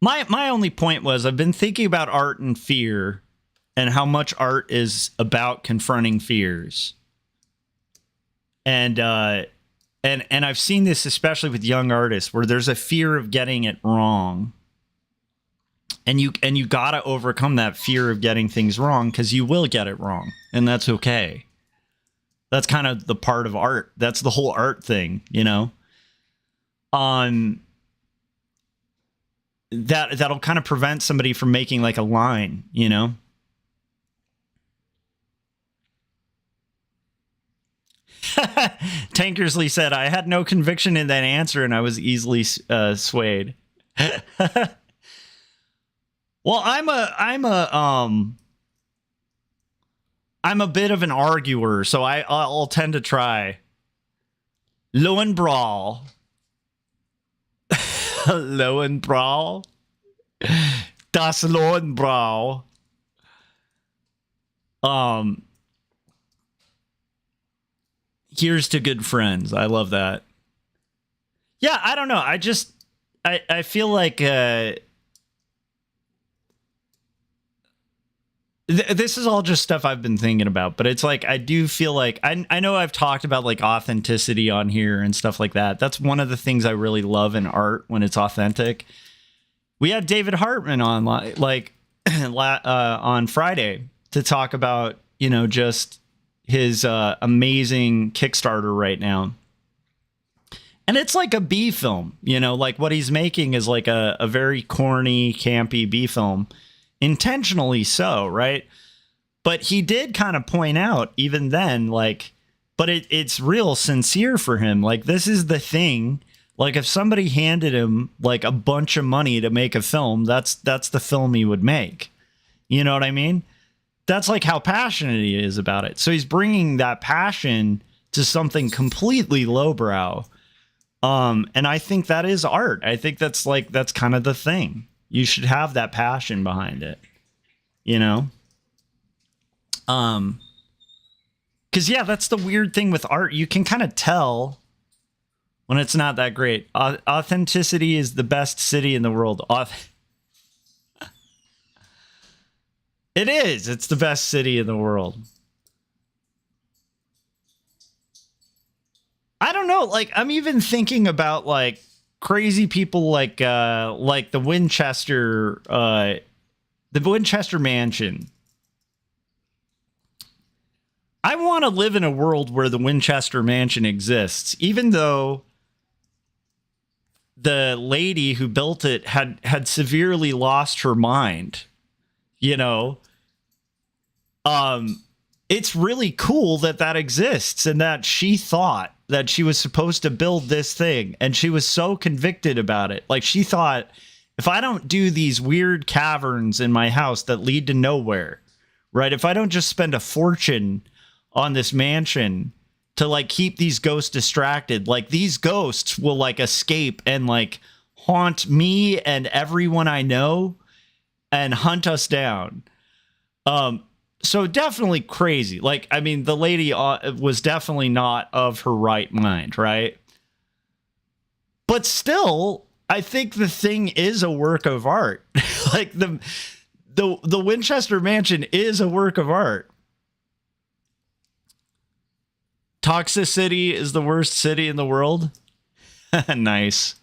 S3: My only point was I've been thinking about art and fear and how much art is about confronting fears. And I've seen this especially with young artists where there's a fear of getting it wrong. And you got to overcome that fear of getting things wrong because you will get it wrong, and that's okay. That's kind of the part of art. That's the whole art thing, you know. That'll kind of prevent somebody from making like a line, you know? Tankersley said, I had no conviction in that answer and I was easily swayed. Well, I'm a bit of an arguer, so I'll tend to try. Lowenbrawl. Lowenbrawl. Das Lowenbrawl. Here's to good friends. I love that. Yeah, I don't know. I feel like this is all just stuff I've been thinking about, but it's like I do feel like I know I've talked about like authenticity on here and stuff like that. That's one of the things I really love in art when it's authentic. We had David Hartman on like on Friday to talk about, you know, just his amazing Kickstarter right now. And it's like a B film, you know, like what he's making is like a very corny, campy B film. Intentionally so, right? But he did kind of point out even then, like, but it's real sincere for him. Like, this is the thing. Like, if somebody handed him like a bunch of money to make a film, that's the film he would make. You know what I mean? That's like how passionate he is about it. So he's bringing that passion to something completely lowbrow. And I think that is art. I think that's kind of the thing. You should have that passion behind it, you know? Because, yeah, that's the weird thing with art. You can kind of tell when it's not that great. Authenticity is the best city in the world. It is. It's the best city in the world. I don't know. Like, I'm even thinking about, like, crazy people like the Winchester Mansion. I want to live in a world where the Winchester Mansion exists, even though the lady who built it had severely lost her mind. You know, it's really cool that exists and that she thought that she was supposed to build this thing, and she was so convicted about it. Like, she thought, if I don't do these weird caverns in my house that lead to nowhere, right? If I don't just spend a fortune on this mansion to like keep these ghosts distracted, like these ghosts will like escape and like haunt me and everyone I know and hunt us down. So definitely crazy. Like, I mean, the lady was definitely not of her right mind, right? But still, I think the thing is a work of art. Like the Winchester Mansion is a work of art. Toxicity is the worst city in the world. Nice.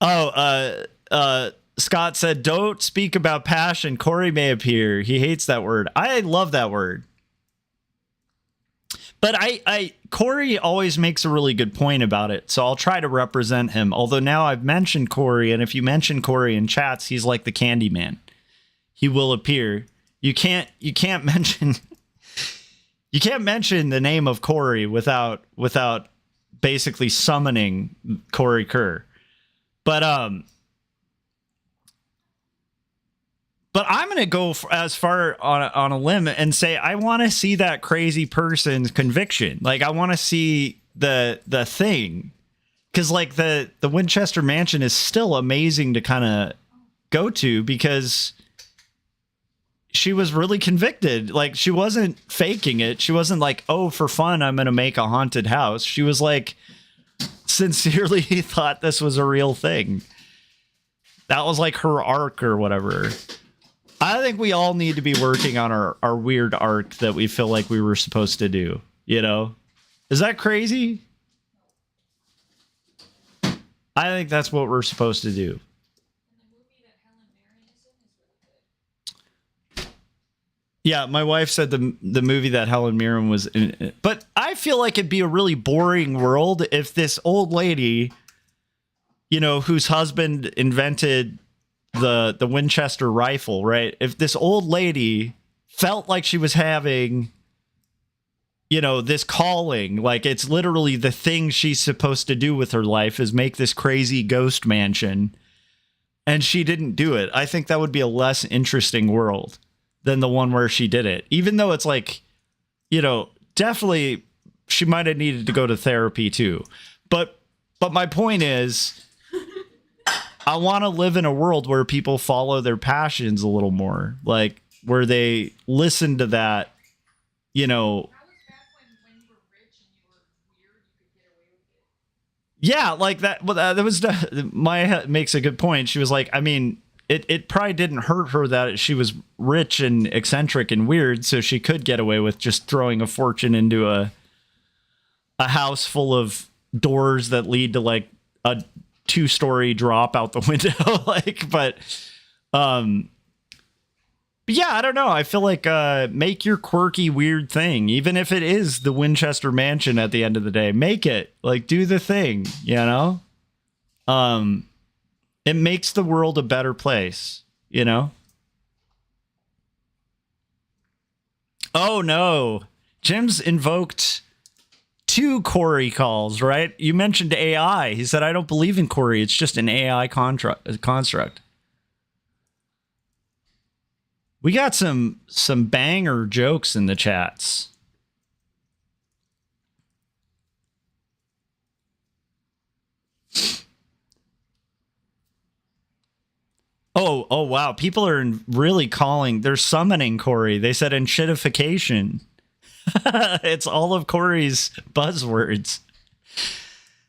S3: Oh, Scott said, "Don't speak about passion. Corey may appear. He hates that word. I love that word." But Corey always makes a really good point about it, so I'll try to represent him. Although now I've mentioned Corey, and if you mention Corey in chats, he's like the Candyman. He will appear. You can't mention you can't mention the name of Corey without basically summoning Corey Kerr. But I'm going to go as far on a limb and say I want to see that crazy person's conviction. Like, I want to see the thing, because like the Winchester Mansion is still amazing to kind of go to, because she was really convicted. Like, she wasn't faking it. She wasn't like, oh, for fun, I'm going to make a haunted house. She was like, sincerely thought this was a real thing. That was like her arc or whatever. I think we all need to be working on our weird arc that we feel like we were supposed to do. You know? Is that crazy? I think that's what we're supposed to do. Yeah, my wife said the movie that Helen Mirren was in. But I feel like it'd be a really boring world if this old lady, you know, whose husband invented the Winchester rifle, right? If this old lady felt like she was having, you know, this calling, like it's literally the thing she's supposed to do with her life is make this crazy ghost mansion, and she didn't do it, I think that would be a less interesting world than the one where she did it. Even though it's like, you know, definitely she might have needed to go to therapy too. But my point is, I want to live in a world where people follow their passions a little more, like where they listen to that, you know. Yeah, like that. Well, that was Maya makes a good point. She was like, I mean, it probably didn't hurt her that she was rich and eccentric and weird, so she could get away with just throwing a fortune into a house full of doors that lead to like a 2-story drop out the window. Like, but yeah, I don't know. I feel like make your quirky, weird thing, even if it is the Winchester Mansion at the end of the day. Make it, like, do the thing, you know? It makes the world a better place, you know? Oh, no. Jim's invoked 2 Corey calls, right? You mentioned AI. He said, I don't believe in Corey. It's just an AI construct. We got some banger jokes in the chats. Oh, wow. People are really calling. They're summoning Corey. They said enshittification. It's all of Corey's buzzwords.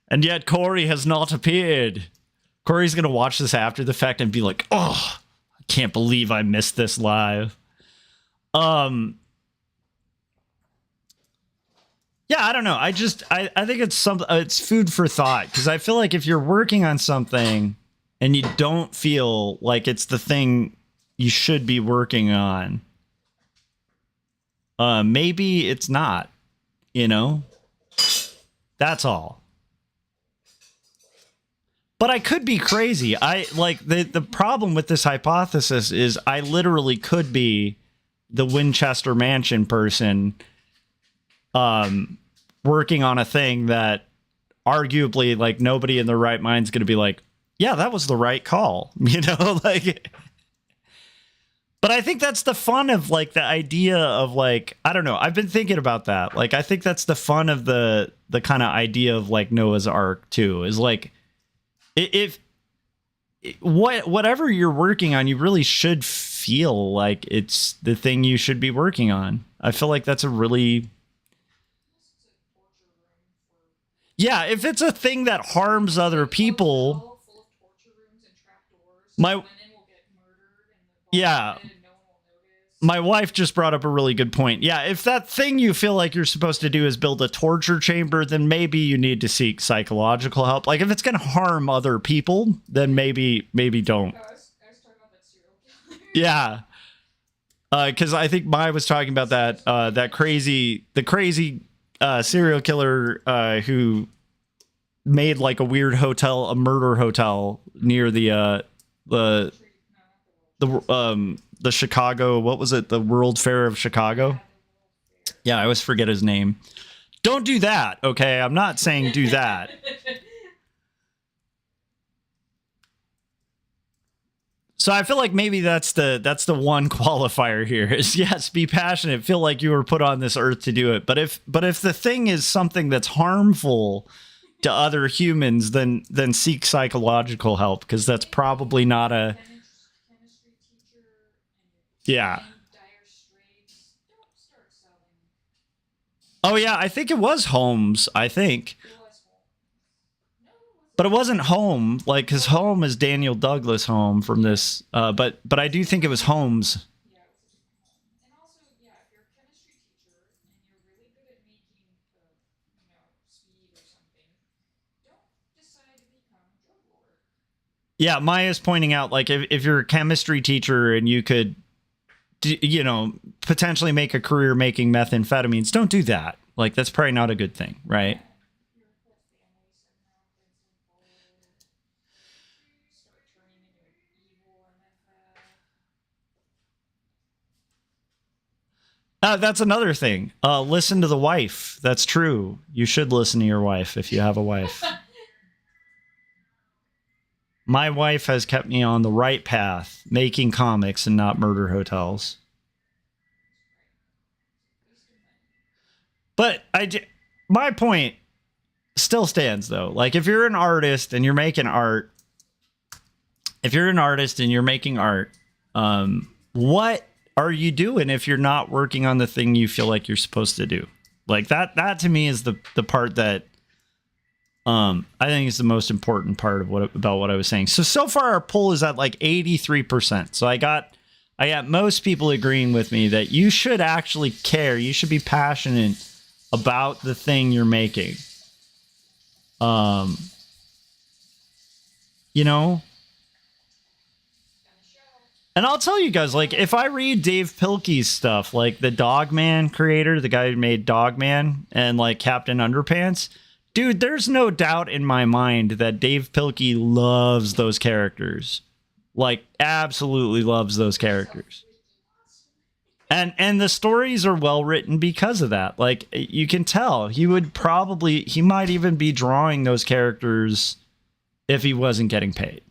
S3: And yet Corey has not appeared. Corey's going to watch this after the fact and be like, oh, I can't believe I missed this live. Yeah, I don't know. I think it's food for thought, because I feel like if you're working on something and you don't feel like it's the thing you should be working on, maybe it's not, you know? That's all. But I could be crazy. I like the problem with this hypothesis is I literally could be the Winchester Mansion person working on a thing that arguably like nobody in their right mind's going to be like, yeah, that was the right call, you know, like. But I think that's the fun of like the idea of like, I don't know. I've been thinking about that. Like, I think that's the fun of the kind of idea of like Noah's Ark too, is like, if whatever you're working on, you really should feel like it's the thing you should be working on. I feel like that's a really, yeah, if it's a thing that harms other people, my, yeah, My wife just brought up a really good point. Yeah, if that thing you feel like you're supposed to do is build a torture chamber, then maybe you need to seek psychological help. Like if it's going to harm other people, then maybe don't.
S4: I was talking about that serial killer.
S3: Yeah. Because I think Mai was talking about that crazy serial killer who made like a weird hotel, a murder hotel near the Chicago, what was it? The World Fair of Chicago. Yeah, I always forget his name. Don't do that, okay? I'm not saying do that. So I feel like maybe that's the one qualifier here is yes, be passionate, feel like you were put on this earth to do it. But if the thing is something that's harmful to other humans, then seek psychological help, because that's probably not a
S4: Chemistry teacher.
S3: yeah.
S4: Dire straits. Don't start selling.
S3: Oh yeah, I think it was Holmes. I think.
S4: It was home. No, it wasn't.
S3: But it wasn't Home, like his Home is Daniel Douglas Home from this. But I do think it was Holmes.
S4: Yeah, it was a different home. And also, yeah, if you're a chemistry teacher and you're really good at making, speed or something, don't decide to become a drug lord.
S3: Yeah, Maya's pointing out like if you're a chemistry teacher and you could, potentially make a career making methamphetamines, don't do that. Like that's probably not a good thing, right?
S4: Your whole family somehow gets involved. You start turning into an evil MFA.
S3: That's another thing. Listen to the wife. That's true. You should listen to your wife if you have a wife. My wife has kept me on the right path, making comics and not murder hotels. But my point still stands though. Like if you're an artist and you're making art, what are you doing if you're not working on the thing you feel like you're supposed to do? Like that to me is the part that I think is the most important part of about what I was saying. So far our poll is at like 83%. So I got most people agreeing with me that you should actually care. You should be passionate about the thing you're making. And I'll tell you guys, like, if I read Dave Pilkey's stuff, like the Dogman creator, the guy who made Dogman and like Captain Underpants, dude, there's no doubt in my mind that Dave Pilkey loves those characters. Like, absolutely loves those characters. And the stories are well written because of that. Like, you can tell he might even be drawing those characters if he wasn't getting paid,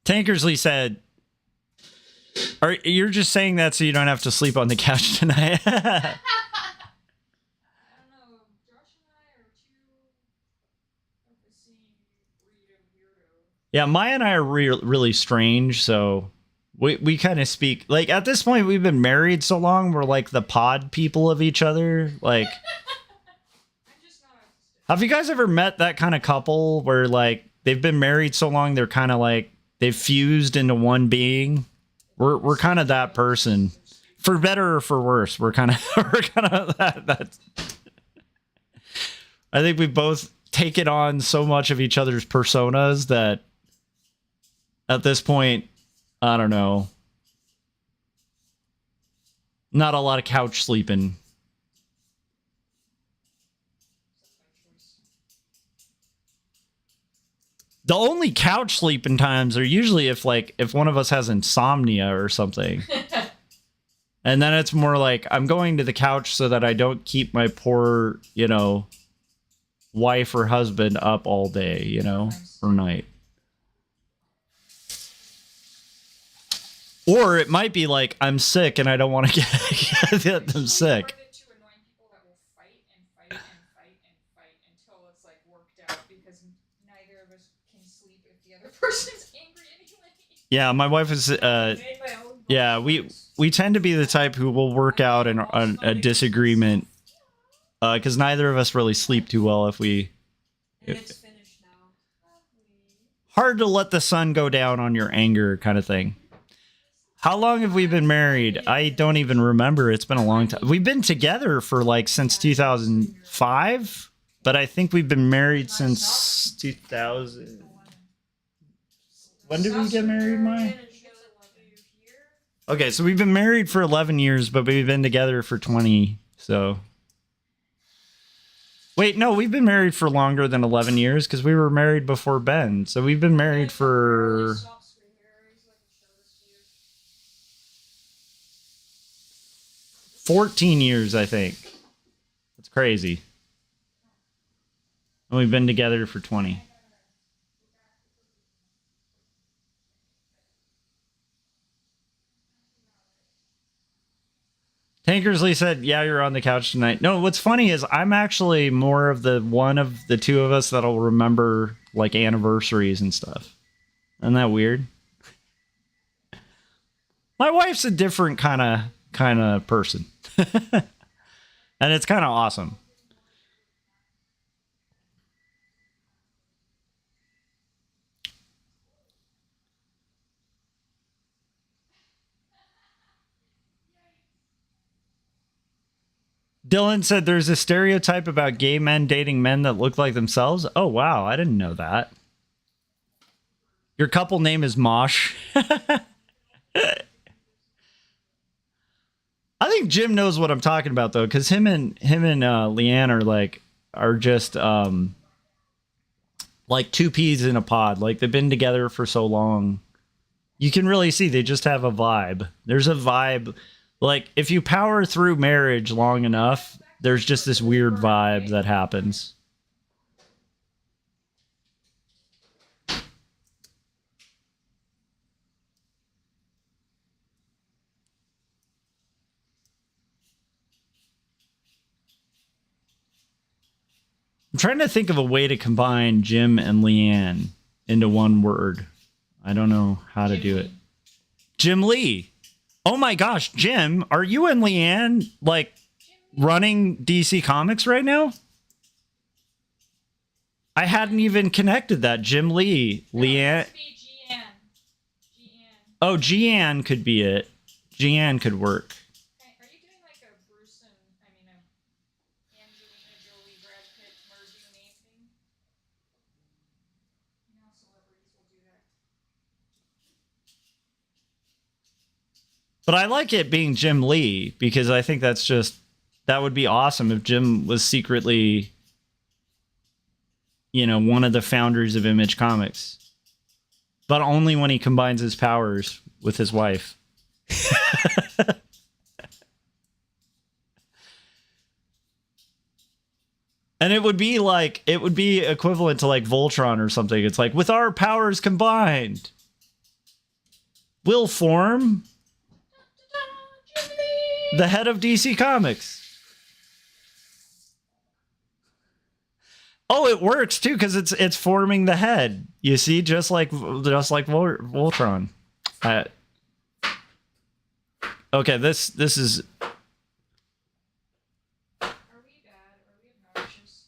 S3: Tankersley said, you're just saying that so you don't have to sleep on the couch tonight?
S4: I don't know. Josh and I are two of the same breed of weirdo.
S3: Yeah, Maya and I are really strange, so we kind of speak. Like, at this point, we've been married so long, we're like the pod people of each other. Like,
S4: I'm just not.
S3: have you guys ever met that kind of couple where, like, they've been married so long, they're kind of like, they've fused into one being? We're kind of that person, for better or for worse. We're kind of that. I think we both taken on so much of each other's personas that at this point, I don't know, not a lot of couch sleeping. The only couch sleeping times are usually if one of us has insomnia or something. And then it's more like I'm going to the couch so that I don't keep my poor, wife or husband up all day, or night. Or it might be like I'm sick and I don't want to get them sick.
S4: To annoying people that will fight and fight and fight and fight until it's like worked out, because neither of us can sleep if the other person's angry anyway.
S3: Yeah, my wife is yeah, we tend to be the type who will work out a disagreement because neither of us really sleep too well if we
S4: And it's finished now.
S3: Hard to let the sun go down on your anger kind of thing. How long have we been married? I don't even remember. It's been a long time. We've been together for like since 2005, but I think we've been married since 2000. When did we get married, Maya? Okay, so we've been married for 11 years, but we've been together for 20, so... Wait, no, we've been married for longer than 11 years because we were married before Ben. So we've been married for 14 years, I think. That's crazy. And we've been together for 20. Tankersley said, yeah, you're on the couch tonight. No, what's funny is I'm actually more of the one of the two of us that'll remember like anniversaries and stuff. Isn't that weird? My wife's a different kind of person. And it's kind of awesome. Dylan said there's a stereotype about gay men dating men that look like themselves. Oh, wow. I didn't know that. Your couple name is Mosh. I think Jim knows what I'm talking about, though, because him and Leanne are just like two peas in a pod. Like, they've been together for so long. You can really see they just have a vibe. There's a vibe. Like, if you power through marriage long enough, there's just this weird vibe that happens. I'm trying to think of a way to combine Jim and Leanne into one word. I don't know how to do it. Jim Lee. Oh my gosh, Jim, are you and Leanne like running DC Comics right now? I hadn't even connected that. Jim Lee, Leanne. Oh, Gian could be it. Gian could work.
S4: Are you doing like a Bruce and Angelina Jolie, Brad Pitt merging name thing? You know, celebrities will do that.
S3: But I like it being Jim Lee because I think that would be awesome if Jim was secretly, one of the founders of Image Comics. But only when he combines his powers with his wife. And it would be equivalent to like Voltron or something. It's like, with our powers combined, we'll form the head of DC Comics. Oh, it works too because it's forming the head. You see, just like Voltron. Okay, this is.
S4: Are we bad? Are we obnoxious?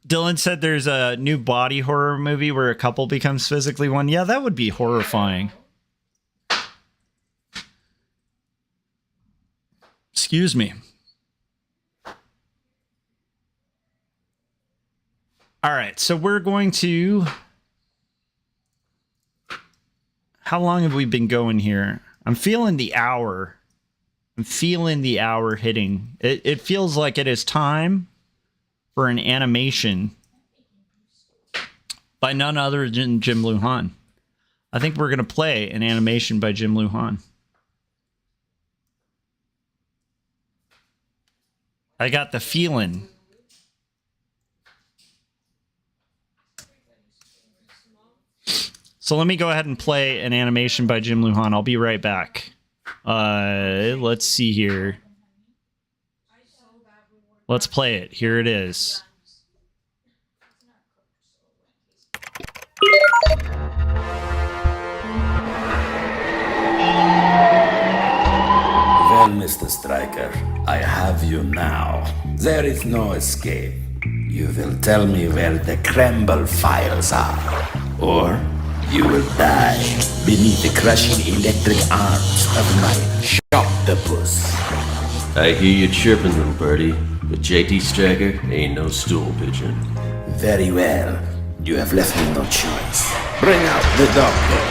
S3: Dylan said there's a new body horror movie where a couple becomes physically one. Yeah, that would be horrifying. Excuse me. All right, so we're going to... How long have we been going here? I'm feeling the hour. I'm feeling the hour hitting. It feels like it is time for an animation by none other than Jim Lujan. I think we're going to play an animation by Jim Lujan. I got the feeling. So let me go ahead and play an animation by Jim Lujan. I'll be right back. Let's see here. Let's play it. Here it is.
S5: Mr. Striker, I have you now. There is no escape. You will tell me where the Kemble files are, or you will die beneath the crushing electric arms of my shocktopus.
S6: I hear you chirping, little birdie, but JT Striker ain't no stool pigeon.
S5: Very well. You have left me no choice. Bring out the doctor.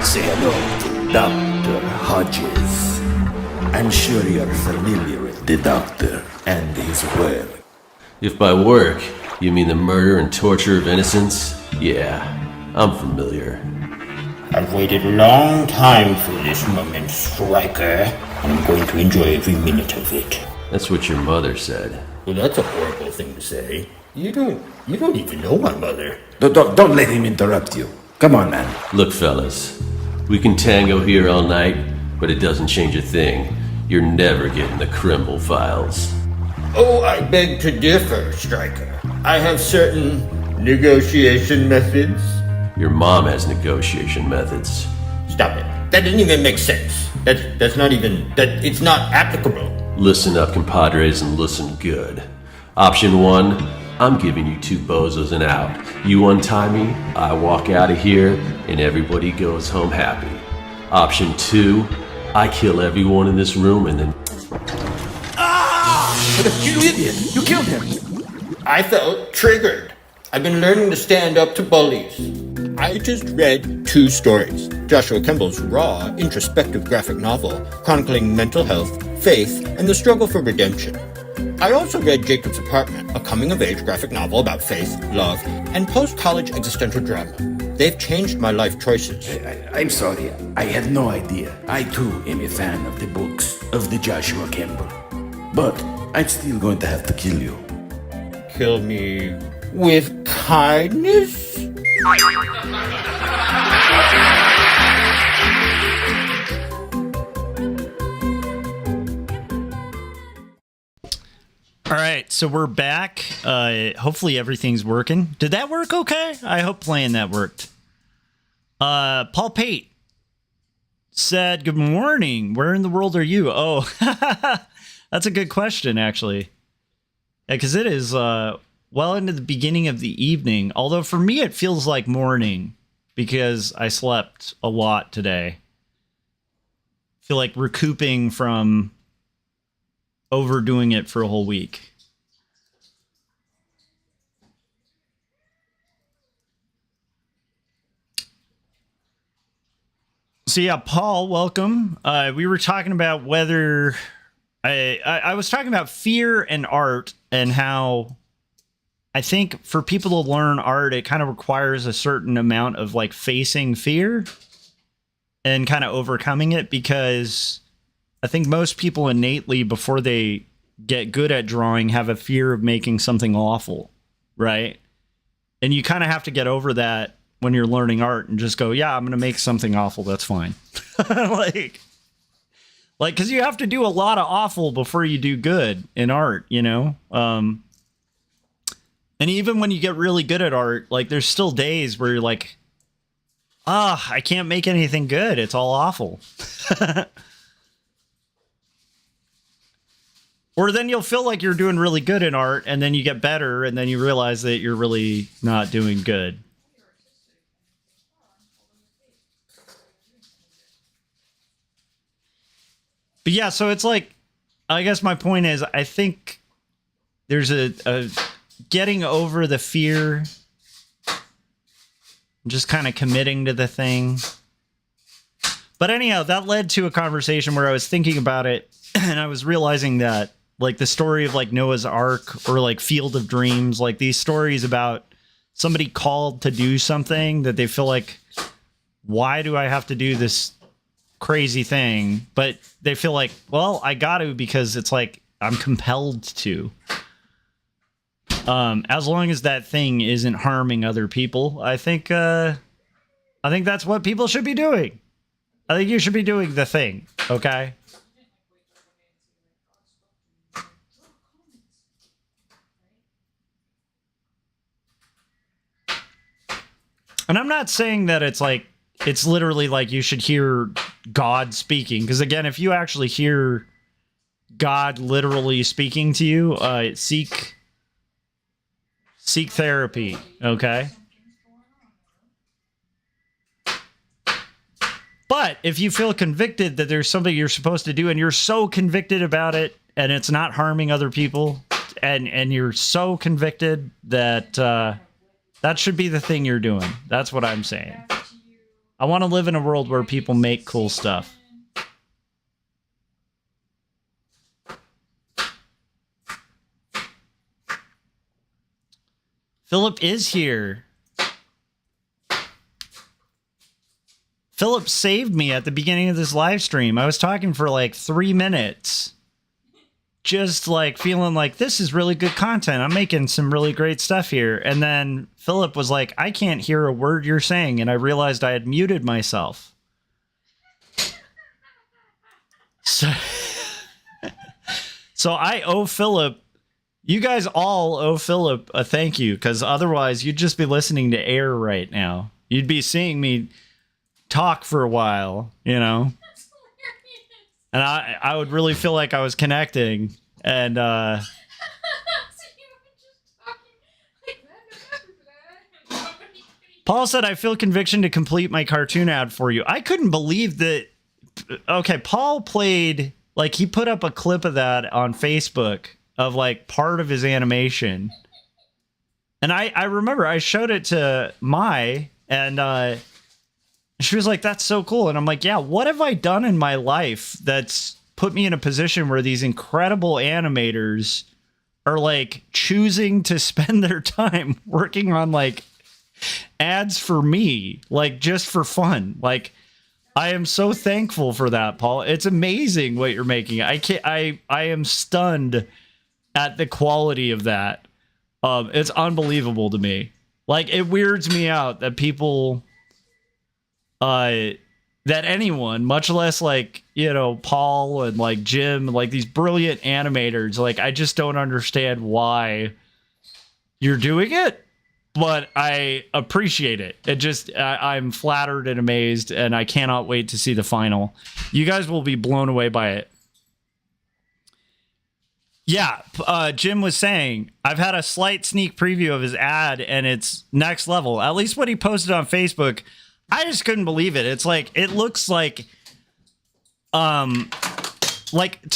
S5: Say hello to Dr. Hodges. I'm sure you're familiar with the doctor and his work.
S6: If by work you mean the murder and torture of innocents, yeah, I'm familiar.
S7: I've waited a long time for this moment, Striker, and I'm going to enjoy every minute of it.
S6: That's what your mother said.
S7: Well, that's a horrible thing to say. You don't even know my mother.
S5: Don't let him interrupt you. Come on, man.
S6: Look, fellas, we can tango here all night, but it doesn't change a thing. You're never getting the Kemble files.
S7: Oh, I beg to differ, Striker. I have certain negotiation methods.
S6: Your mom has negotiation methods.
S7: Stop it. That didn't even make sense. That's not even... It's not applicable.
S6: Listen up, compadres, and listen good. Option 1, I'm giving you 2 bozos and out. You untie me, I walk out of here, and everybody goes home happy. Option 2, I kill everyone in this room and then...
S5: You idiot! You killed him!
S7: I felt triggered. I've been learning to stand up to bullies. I just read 2 stories. Joshua Kemble's raw, introspective graphic novel chronicling mental health, faith, and the struggle for redemption. I also read Jacob's Apartment, a coming-of-age graphic novel about faith, love, and post-college existential drama. They've changed my life choices.
S5: I'm sorry. I had no idea. I too am a fan of the books of the Joshua Kemble. But I'm still going to have to kill you.
S7: Kill me with kindness?
S3: All right, so we're back. Hopefully everything's working. Did that work okay? I hope playing that worked. Paul Pate said, good morning. Where in the world are you? Oh, that's a good question, actually. Yeah, because it is well into the beginning of the evening. Although for me, it feels like morning because I slept a lot today. I feel like recouping from overdoing it for a whole week. So yeah, Paul, welcome. We were talking about whether I was talking about fear and art and how I think for people to learn art, it kind of requires a certain amount of like facing fear and kind of overcoming it, because I think most people innately, before they get good at drawing, have a fear of making something awful, right? And you kind of have to get over that when you're learning art and just go, yeah, I'm going to make something awful. That's fine. like, because you have to do a lot of awful before you do good in art, you know? And even when you get really good at art, like there's still days where you're like, I can't make anything good. It's all awful. Or then you'll feel like you're doing really good in art, and then you get better, and then you realize that you're really not doing good. But yeah, so it's like, I guess my point is, I think there's a getting over the fear, just kind of committing to the thing. But anyhow, that led to a conversation where I was thinking about it, and I was realizing that like the story of like Noah's Ark or like Field of Dreams, like these stories about somebody called to do something that they feel like, why do I have to do this crazy thing? But they feel like, well, I got to, because it's like I'm compelled to. As long as that thing isn't harming other people, I think that's what people should be doing. I think you should be doing the thing, okay? And I'm not saying that it's like, it's literally like you should hear God speaking. Because again, if you actually hear God literally speaking to you, seek therapy, okay? But if you feel convicted that there's something you're supposed to do and you're so convicted about it and it's not harming other people and you're so convicted that that should be the thing you're doing. That's what I'm saying. I want to live in a world where people make cool stuff. Philip is here. Philip saved me at the beginning of this live stream. I was talking for like 3 minutes. Just like feeling like this is really good content. I'm making some really great stuff here. And then Philip was like, I can't hear a word you're saying. And I realized I had muted myself. So I owe Philip, you guys all owe Philip a thank you, because otherwise you'd just be listening to air right now. You'd be seeing me talk for a while, you know? And I would really feel like I was connecting. And
S4: So you were just talking like that.
S3: Paul said, I feel conviction to complete my cartoon ad for you. I couldn't believe that. Okay, Paul played, like, he put up a clip of that on Facebook of like part of his animation. And I remember I showed it to Mai, and she was like, that's so cool. And I'm like, yeah, what have I done in my life that's put me in a position where these incredible animators are like choosing to spend their time working on like ads for me, like just for fun. Like, I am so thankful for that, Paul. It's amazing what you're making. I am stunned at the quality of that. It's unbelievable to me. Like, it weirds me out that people, that anyone, much less like, you know, Paul and like Jim, like these brilliant animators, like, I just don't understand why you're doing it. But I appreciate it. It just, I'm flattered and amazed, and I cannot wait to see the final. You guys will be blown away by it. Yeah, Jim was saying, I've had a slight sneak preview of his ad, and it's next level. At least what he posted on Facebook, I just couldn't believe it. It's like, it looks like to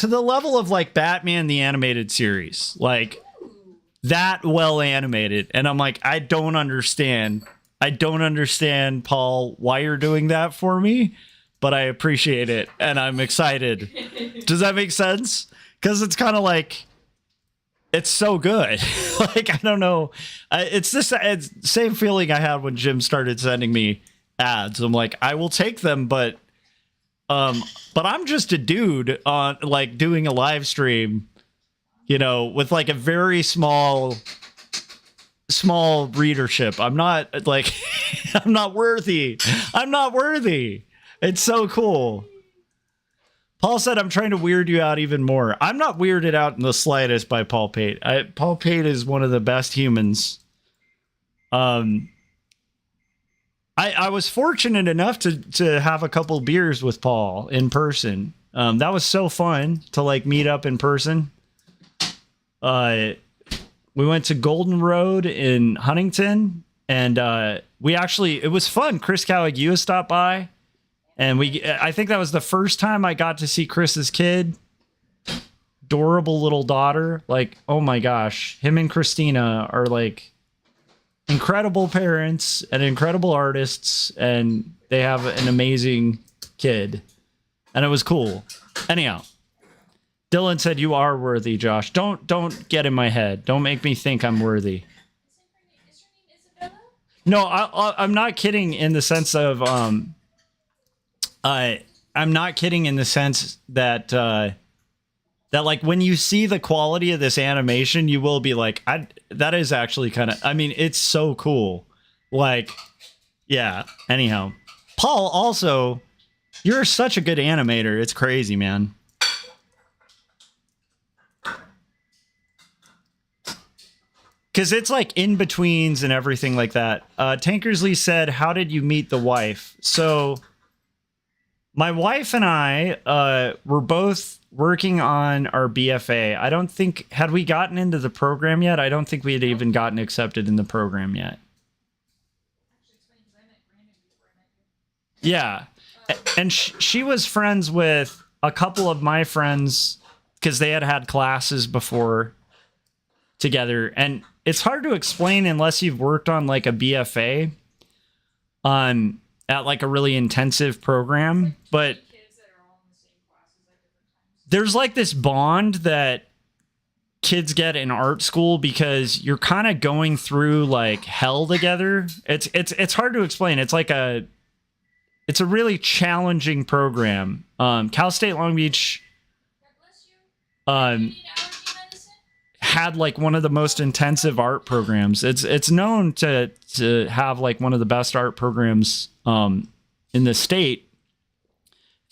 S3: the level of like Batman the Animated Series. Like, that well animated. And I'm like, I don't understand, Paul, why you're doing that for me, but I appreciate it and I'm excited. Does that make sense? Because it's kind of like, it's so good. Like, I don't know, it's same feeling I had when Jim started sending me ads. I'm like, I will take them, but I'm just a dude on like doing a live stream, you know, with like a very small readership. I'm not like, I'm not worthy. It's so cool. Paul said, I'm trying to weird you out even more. I'm not weirded out in the slightest by Paul Pate. Paul Pate is one of the best humans. I was fortunate enough to have a couple beers with Paul in person. That was so fun to like meet up in person. We went to Golden Road in Huntington, and it was fun. Chris Caligiua stopped by, and I think that was the first time I got to see Chris's kid. Adorable little daughter. Like, oh my gosh, him and Christina are like incredible parents and incredible artists, and they have an amazing kid, and it was cool. Anyhow, Dylan said, you are worthy, Josh. Don't get in my head. Don't make me think I'm worthy.
S4: Is her name Isabella?
S3: No, I'm not kidding in the sense of I'm not kidding in the sense that that like when you see the quality of this animation, you will be like, that is actually kind of, I mean, it's so cool. Like, yeah. Anyhow, Paul, also, you're such a good animator. It's crazy, man. Because it's like in-betweens and everything like that. Tankersley said, how did you meet the wife? So My wife and I were both working on our BFA. I don't think, had we gotten into the program yet? I don't think we had even gotten accepted in the program yet. Yeah. And she was friends with a couple of my friends because they had classes before together. And it's hard to explain unless you've worked on like a BFA at like a really intensive program. But there's like this bond that kids get in art school because you're kind of going through like hell together. It's hard to explain. It's a really challenging program. Cal State Long Beach had like one of the most intensive art programs. It's known to have like one of the best art programs in the state.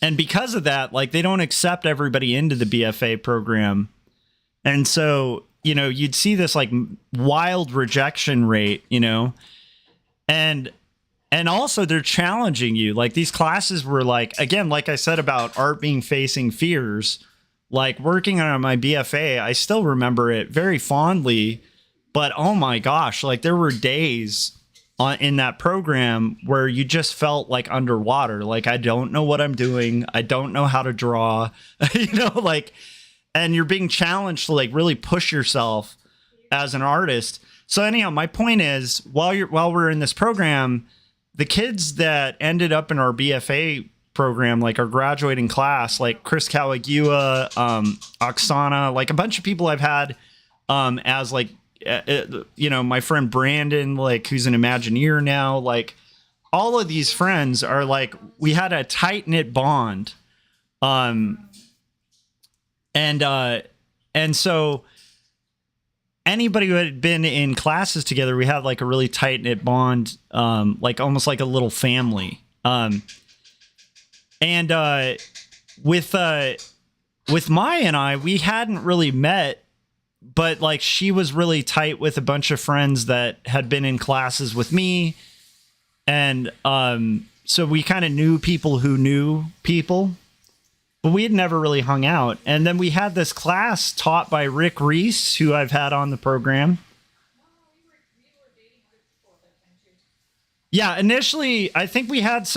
S3: And because of that, like they don't accept everybody into the BFA program. And so, you know, you'd see this like wild rejection rate, you know, and also they're challenging you. Like these classes were like, again, like I said about art being facing fears, like working on my BFA, I still remember it very fondly, but oh my gosh, like there were days in that program where you just felt like underwater. Like, I don't know what I'm doing. I don't know how to draw, you know, like, and you're being challenged to like really push yourself as an artist. So anyhow, my point is while we're in this program, the kids that ended up in our BFA program, like our graduating class, like Chris Kawagiwa, Oksana, like a bunch of people I've had as like, you know, my friend Brandon, like who's an Imagineer now, like all of these friends are like, we had a tight knit bond. And so anybody who had been in classes together, we had like a really tight knit bond, like almost like a little family. And with Maya and I, we hadn't really met, but like she was really tight with a bunch of friends that had been in classes with me. And so we kind of knew people who knew people, but we had never really hung out. And then we had this class taught by Rick Reese, who I've had on the program. Yeah, initially, I think we had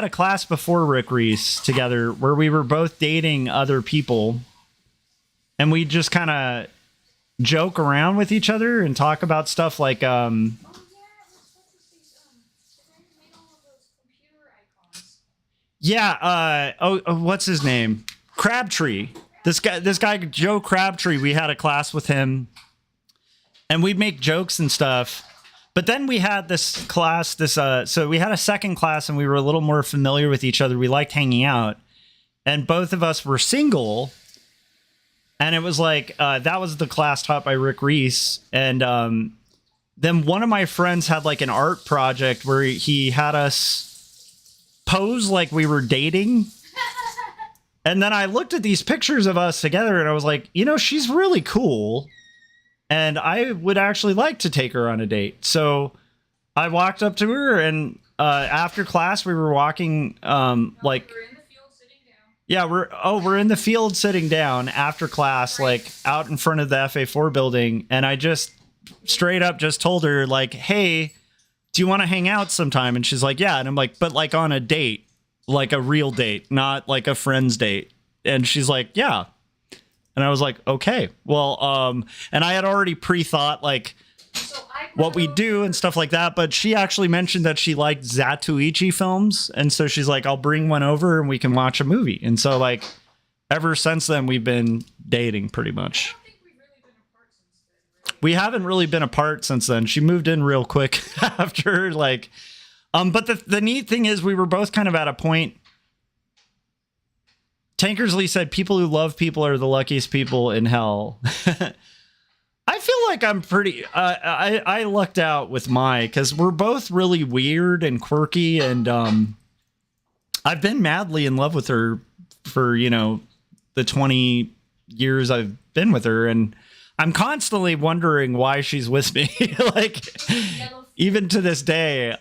S3: a class before Rick Reese together where we were both dating other people, and we just kind of joke around with each other and talk about stuff like what's his name? Crabtree. This guy Joe Crabtree, we had a class with him and we'd make jokes and stuff. But then we had this class, so we had a second class and we were a little more familiar with each other. We liked hanging out, and both of us were single. And it was like, that was the class taught by Rick Reese. And then one of my friends had like an art project where he had us pose like we were dating. And then I looked at these pictures of us together and I was like, you know, she's really cool. And I would actually like to take her on a date. So I walked up to her, and after class, we were walking like...
S4: We're in the field sitting down.
S3: Yeah, we're in the field sitting down after class, like out in front of the FA4 building. And I just straight up just told her like, hey, do you want to hang out sometime? And she's like, yeah. And I'm like, but like on a date, like a real date, not like a friend's date. And she's like, yeah. And I was like, okay, well, and I had already pre-thought like what we do and stuff like that. But she actually mentioned that she liked Zatoichi films. And so she's like, I'll bring one over and we can watch a movie. And so like ever since then, we've been dating pretty much. We haven't really been apart since then. She moved in real quick after like, but the neat thing is we were both kind of at a point. Tankersley said, people who love people are the luckiest people in hell. I feel like I'm pretty, I lucked out with because we're both really weird and quirky. And I've been madly in love with her for, you know, the 20 years I've been with her. And I'm constantly wondering why she's with me. Like, even to this day.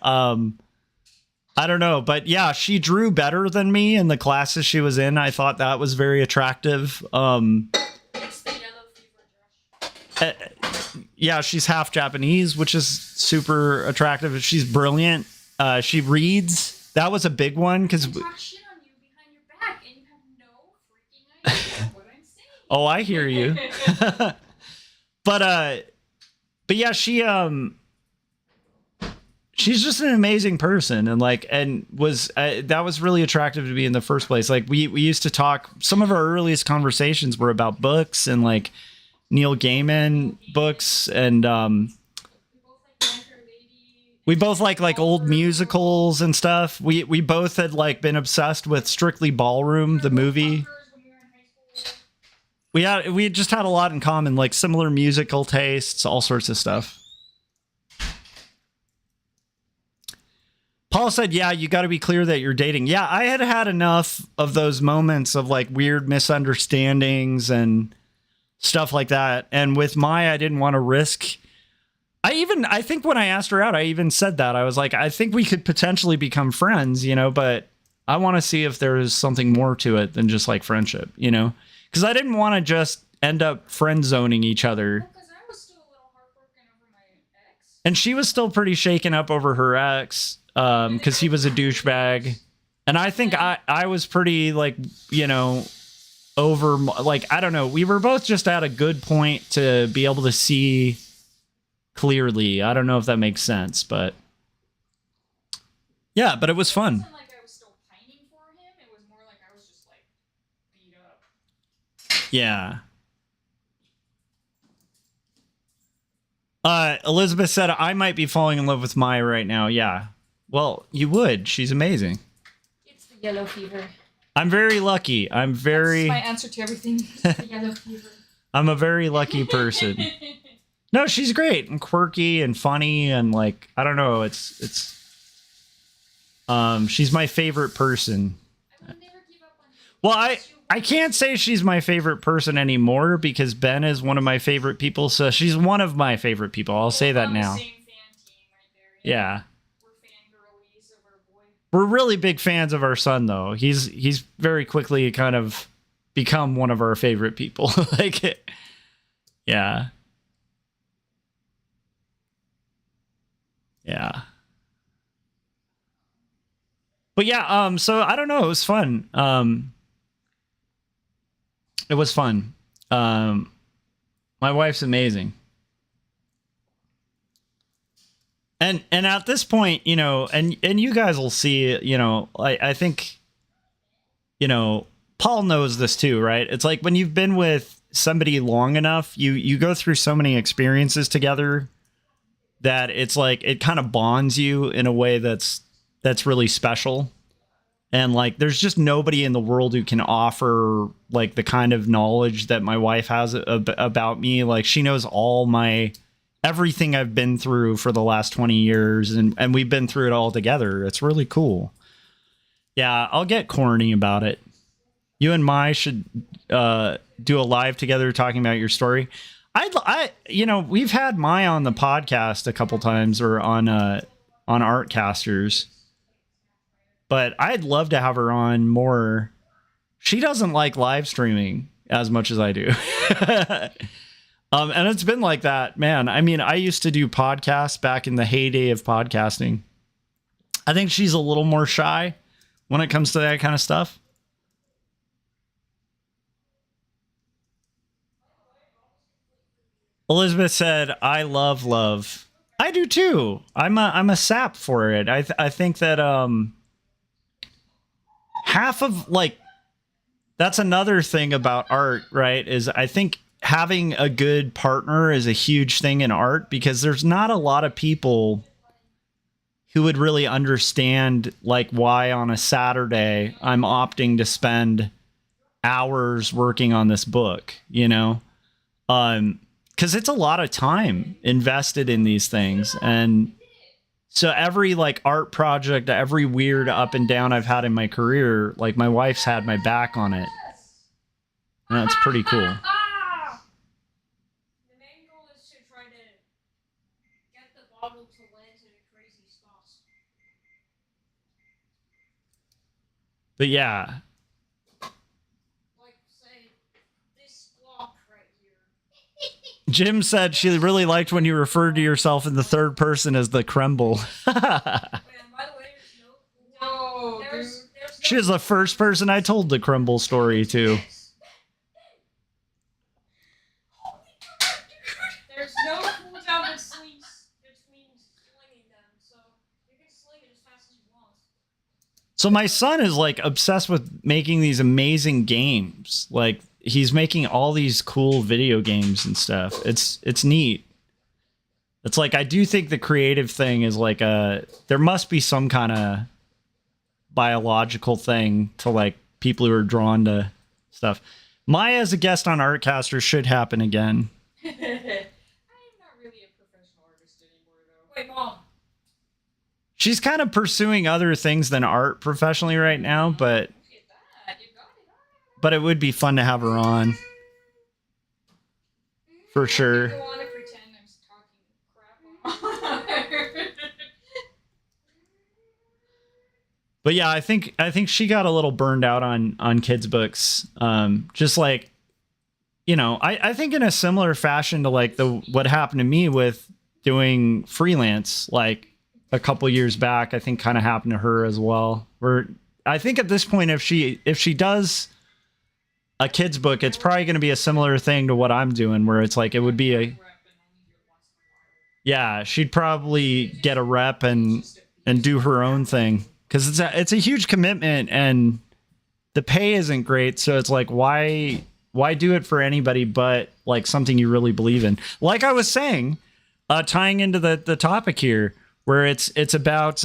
S3: I don't know, but yeah, she drew better than me in the classes she was in. I thought that was very attractive.
S4: It's the yellow fever, Josh.
S3: Yeah, she's half Japanese, which is super attractive. She's brilliant. She reads. That was a big one because.
S4: Talk shit on you behind your back, and you have no freaking idea what I'm saying.
S3: Oh, I hear you. But yeah, she's just an amazing person, and was that was really attractive to me in the first place. Like we used to talk. Some of our earliest conversations were about books and like Neil Gaiman books, and we both like old musicals and stuff. We both had like been obsessed with Strictly Ballroom, the movie. We just had a lot in common, like similar musical tastes, all sorts of stuff. Paul said, yeah, you got to be clear that you're dating. Yeah, I had enough of those moments of like weird misunderstandings and stuff like that. And with Maya, I didn't want to risk. I think when I asked her out, I even said that. I was like, I think we could potentially become friends, but I want to see if there is something more to it than just like friendship, because I didn't want to just end up friend zoning each other.
S4: Because I was still a little heartbroken over my ex.
S3: And she was still pretty shaken up over her ex because he was a douchebag. And I think I was pretty like, over, like, I don't know. We were both just at a good point to be able to see clearly. I don't know if that makes sense, but yeah, but it was fun.
S4: It wasn't like I was still pining for him. It was more like I was just like beat up.
S3: Yeah. Elizabeth said, I might be falling in love with Maya right now. Yeah. Well, you would. She's amazing.
S4: It's the yellow fever.
S3: I'm very lucky.
S4: That's my answer to everything. It's the yellow fever.
S3: I'm a very lucky person. No, she's great and quirky and funny and like, I don't know. She's my favorite person.
S4: I will never give up on you.
S3: Well, I can't say she's my favorite person anymore because Ben is one of my favorite people. So she's one of my favorite people. I'll say that now.
S4: Same fan team right there.
S3: Yeah.
S4: We're fangirlies of our boy.
S3: We're really big fans of our son, though. He's very quickly kind of become one of our favorite people. Like, yeah. Yeah. But yeah, so I don't know. It was fun. It was fun. My wife's amazing. And at this point, and you guys will see, I think, Paul knows this too, right? It's like when you've been with somebody long enough, you go through so many experiences together that it's like it kind of bonds you in a way that's really special. And like there's just nobody in the world who can offer like the kind of knowledge that my wife has about me. Like she knows everything I've been through for the last 20 years and we've been through it all together. It's really cool. Yeah, I'll get corny about it. You and Mai should do a live together talking about your story. We've had Mai on the podcast a couple times or on Artcasters, but I'd love to have her on more. She doesn't like live streaming as much as I do. And it's been like that, man. I mean, I used to do podcasts back in the heyday of podcasting. I think she's a little more shy when it comes to that kind of stuff. Elizabeth said, I love love. I do too. I'm a sap for it. I think that half of like that's another thing about art, right? Is I think having a good partner is a huge thing in art because there's not a lot of people who would really understand like why on a Saturday I'm opting to spend hours working on this book, because it's a lot of time invested in these things. And so every like art project, every weird up and down I've had in my career, like my wife's had my back on it. And that's pretty cool.
S4: The main goal is to try to get the bottle to land in a crazy spot.
S3: But yeah.
S4: Like, say, this block right here.
S3: Jim said she really liked when you referred to yourself in the third person as the Kemble.
S4: Man, by the way, there's no... there's no...
S3: She was the first person I told the Kemble story to.
S4: There's no cooldown between slinging them, so you can sling it as fast as you want.
S3: So my son is like obsessed with making these amazing games. Like he's making all these cool video games and stuff. It's neat. It's like I do think the creative thing is like there must be some kind of biological thing to like people who are drawn to stuff. Maya as a guest on Artcaster should happen again.
S4: I am not really a professional artist anymore, though. Wait, Mom.
S3: She's kind of pursuing other things than art professionally right now, but
S4: Look at that. You got it.
S3: it would be fun to have her on. For sure.
S4: I want to pretend I'm talking crap on her.
S3: But yeah, I think she got a little burned out on kids' books. Just like, you know, I think in a similar fashion to like what happened to me with doing freelance, like a couple years back, I think kind of happened to her as well. Where I think at this point, if she does a kid's book, it's probably going to be a similar thing to what I'm doing, where it's like it would be yeah, she'd probably get a rep and do her own thing. Because it's a huge commitment and the pay isn't great. So it's like, why do it for anybody but like something you really believe in? Like I was saying, tying into the topic here, where it's about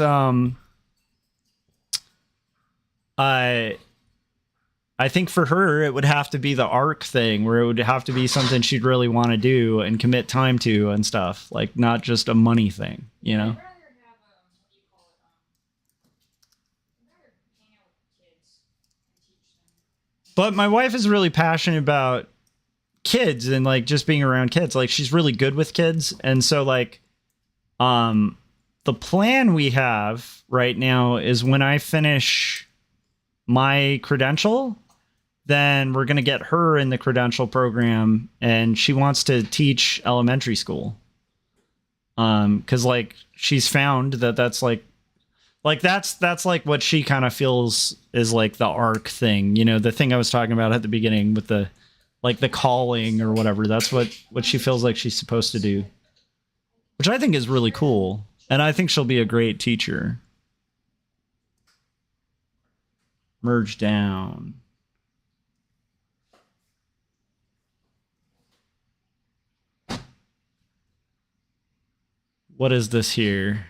S3: I think for her it would have to be the arc thing, where it would have to be something she'd really want to do and commit time to and stuff, like not just a money thing, you know. But my wife is really passionate about kids and like just being around kids. Like she's really good with kids. And so like the plan we have right now is when I finish my credential, then we're going to get her in the credential program, and she wants to teach elementary school. Cuz like she's found that's like that's like what she kind of feels is like the arc thing, you know, the thing I was talking about at the beginning with the like the calling or whatever. That's what she feels like she's supposed to do, which I think is really cool. And I think she'll be a great teacher. Merge down. What is this here?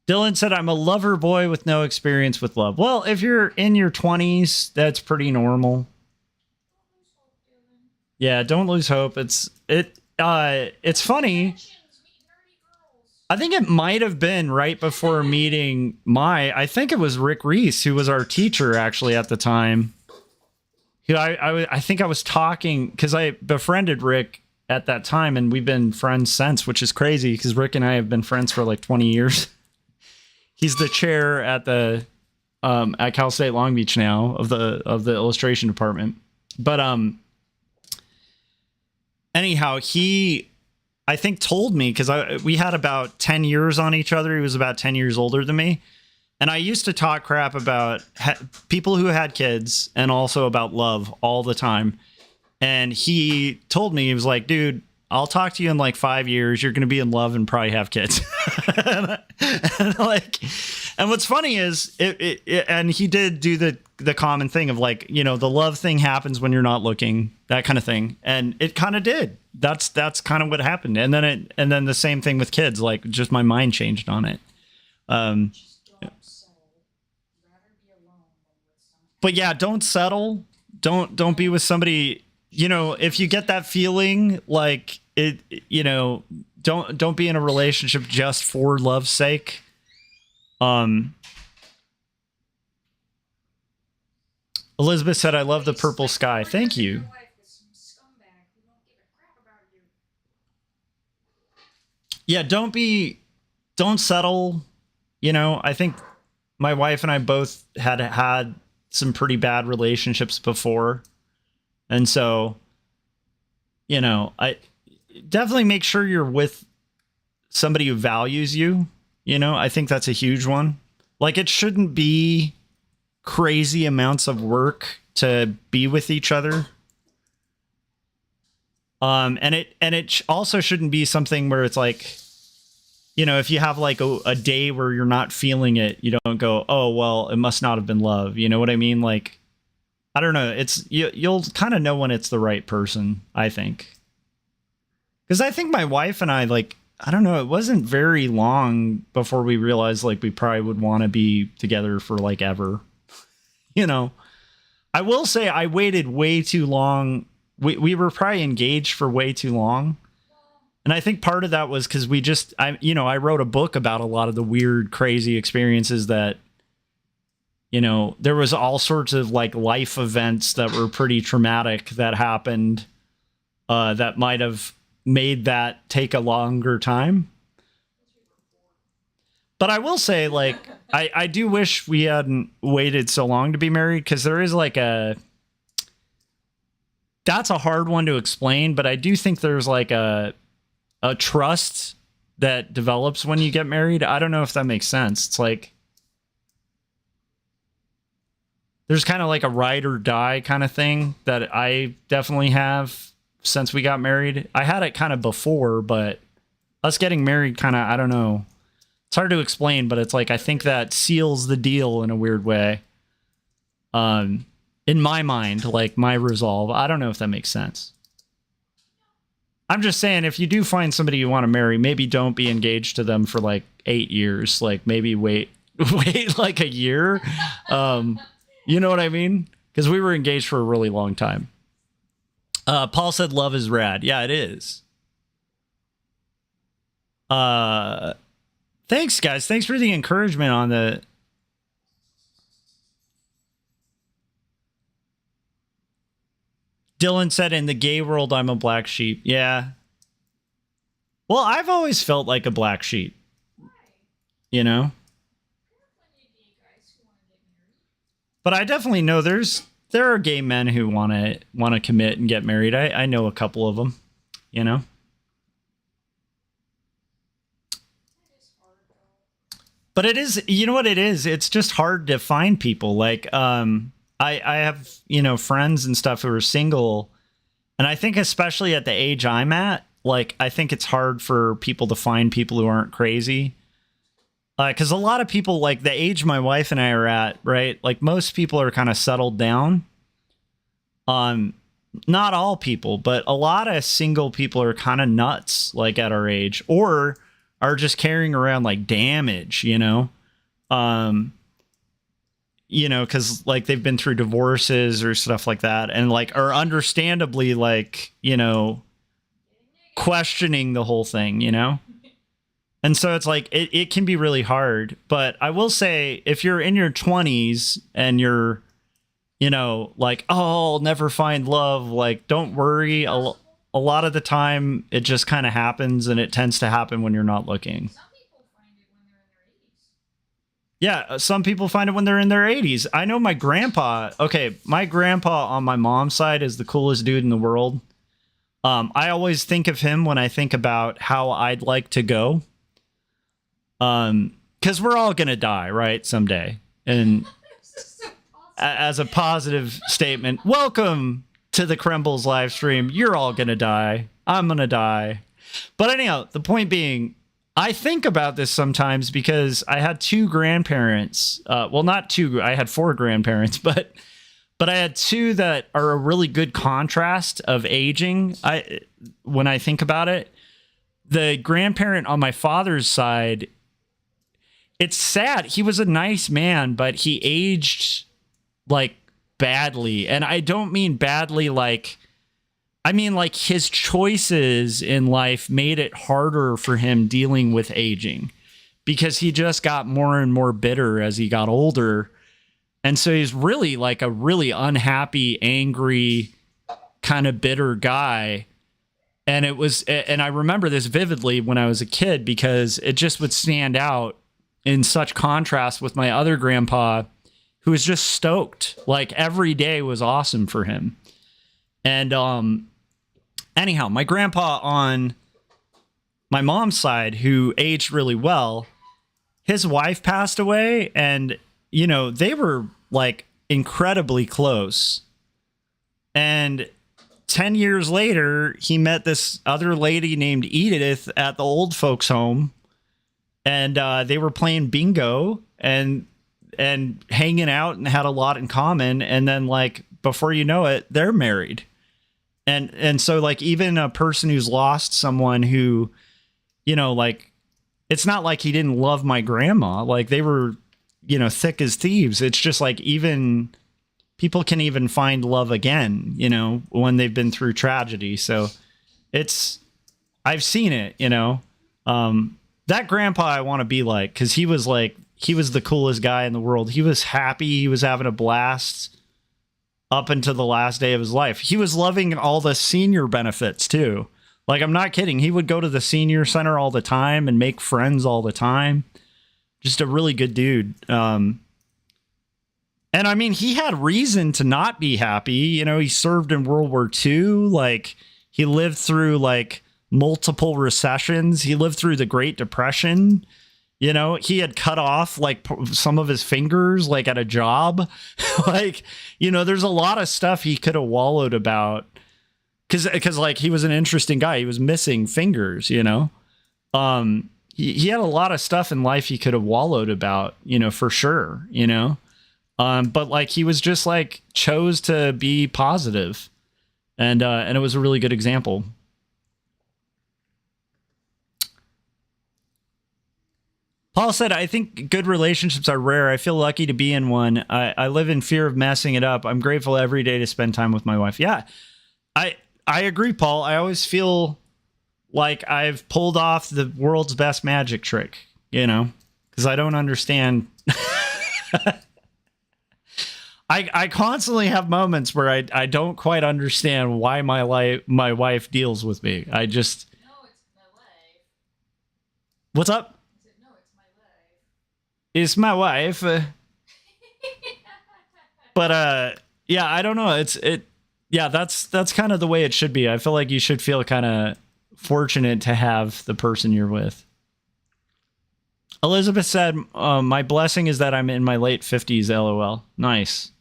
S3: Dylan said, I'm a lover boy with no experience with love. Well, if you're in your 20s, that's pretty normal. Yeah, don't lose hope. It's funny. I think it might have been right before meeting I think it was Rick Reese, who was our teacher actually at the time. Who I think I was talking, because I befriended Rick at that time, and we've been friends since, which is crazy because Rick and I have been friends for like 20 years. He's the chair at the at Cal State Long Beach now of the illustration department. But anyhow, he I think told me, because we had about 10 years on each other. He was about 10 years older than me. And I used to talk crap about people who had kids and also about love all the time. And he told me, he was like, dude, I'll talk to you in like 5 years. You're going to be in love and probably have kids. and what's funny is and he did do the common thing of like, you know, the love thing happens when you're not looking, that kind of thing. And it kind of did. That's kind of what happened. And then the same thing with kids, like just my mind changed on it. But yeah, don't settle. Don't be with somebody. You know, if you get that feeling, like it, you know, don't be in a relationship just for love's sake. Elizabeth said, I love the purple sky. Thank you. Yeah, don't settle. You know, I think my wife and I both had some pretty bad relationships before. And so, you know, I definitely make sure you're with somebody who values you. You know, I think that's a huge one. Like, it shouldn't be crazy amounts of work to be with each other. And it also shouldn't be something where it's like, you know, if you have like a day where you're not feeling it, you don't go, oh, well, it must not have been love. You know what I mean? Like, I don't know. You'll kind of know when it's the right person, I think. Because I think my wife and I, like, I don't know, it wasn't very long before we realized like we probably would want to be together for like ever. You know, I will say I waited way too long. We were probably engaged for way too long. And I think part of that was because I wrote a book about a lot of the weird, crazy experiences that, you know, there was all sorts of like life events that were pretty traumatic that happened that might have made that take a longer time. But I will say, like, I do wish we hadn't waited so long to be married, because there is like that's a hard one to explain, but I do think there's like a trust that develops when you get married. I don't know if that makes sense. It's like there's kind of like a ride or die kind of thing that I definitely have since we got married. I had it kind of before, but us getting married kind of, I don't know. It's hard to explain, but it's like I think that seals the deal in a weird way. In my mind, like my resolve. I don't know if that makes sense. I'm just saying, if you do find somebody you want to marry, maybe don't be engaged to them for like 8 years. Like maybe wait like a year. You know what I mean? Because we were engaged for a really long time. Paul said love is rad. Yeah, it is. Thanks, guys. Thanks for the encouragement on the... Dylan said, in the gay world, I'm a black sheep. Yeah. Well, I've always felt like a black sheep. You know? But I definitely know there are gay men who want to commit and get married. I know a couple of them, you know? But it is, you know what it is? It's just hard to find people. Like, I have, you know, friends and stuff who are single, and I think especially at the age I'm at, like, I think it's hard for people to find people who aren't crazy. Because a lot of people, like the age my wife and I are at, right? Like most people are kind of settled down. Not all people, but a lot of single people are kind of nuts, like at our age, or are just carrying around like damage, you know? You know, because like they've been through divorces or stuff like that, and like are understandably like, you know, questioning the whole thing, you know? And so it's like it can be really hard. But I will say, if you're in your 20s and you're, you know, like, oh, I'll never find love, like, don't worry. A lot of the time it just kind of happens, and it tends to happen when you're not looking. Yeah, some people find it when they're in their 80s. I know my grandpa. Okay, my grandpa on my mom's side is the coolest dude in the world. I always think of him when I think about how I'd like to go. Because we're all gonna die, right, someday. And as a positive statement, welcome to the Krembles live stream. You're all gonna die. I'm gonna die. But anyhow, the point being, I think about this sometimes because I had two grandparents. Well, not two. I had four grandparents, but I had two that are a really good contrast of aging. When I think about it, the grandparent on my father's side, it's sad. He was a nice man, but he aged like badly. And I don't mean badly like, I mean like his choices in life made it harder for him dealing with aging, because he just got more and more bitter as he got older. And so he's really like a really unhappy, angry, kind of bitter guy. And I remember this vividly when I was a kid, because it just would stand out in such contrast with my other grandpa, who was just stoked. Like every day was awesome for him. And anyhow, my grandpa on my mom's side, who aged really well, his wife passed away, and they were like incredibly close. And 10 years later, he met this other lady named Edith at the old folks home, and they were playing bingo and hanging out and had a lot in common. And then, like, before you know it, they're married. And so, like, even a person who's lost someone who, like, it's not like he didn't love my grandma. Like, they were, thick as thieves. It's just like, even people can even find love again, when they've been through tragedy. So I've seen it, that grandpa I want to be like, because he was the coolest guy in the world. He was happy. He was having a blast up until the last day of his life. He was loving all the senior benefits too. Like, I'm not kidding. He would go to the senior center all the time and make friends all the time. Just a really good dude. And I mean, he had reason to not be happy. He served in World War II. Like, he lived through like multiple recessions. He lived through the Great Depression. He had cut off like some of his fingers, like at a job. Like, there's a lot of stuff he could have wallowed about. Cause like, he was an interesting guy. He was missing fingers, he had a lot of stuff in life he could have wallowed about, for sure, but like, he was just like chose to be positive, and it was a really good example. Paul said, I think good relationships are rare. I feel lucky to be in one. I live in fear of messing it up. I'm grateful every day to spend time with my wife. Yeah, I agree, Paul. I always feel like I've pulled off the world's best magic trick, because I don't understand. I constantly have moments where I don't quite understand why my wife deals with me. No, it's my life. What's up? I said, no, it's my life. It's my wife. But yeah, I don't know. Yeah, that's kind of the way it should be. I feel like you should feel kind of fortunate to have the person you're with. Elizabeth said, my blessing is that I'm in my late 50s, LOL. Nice.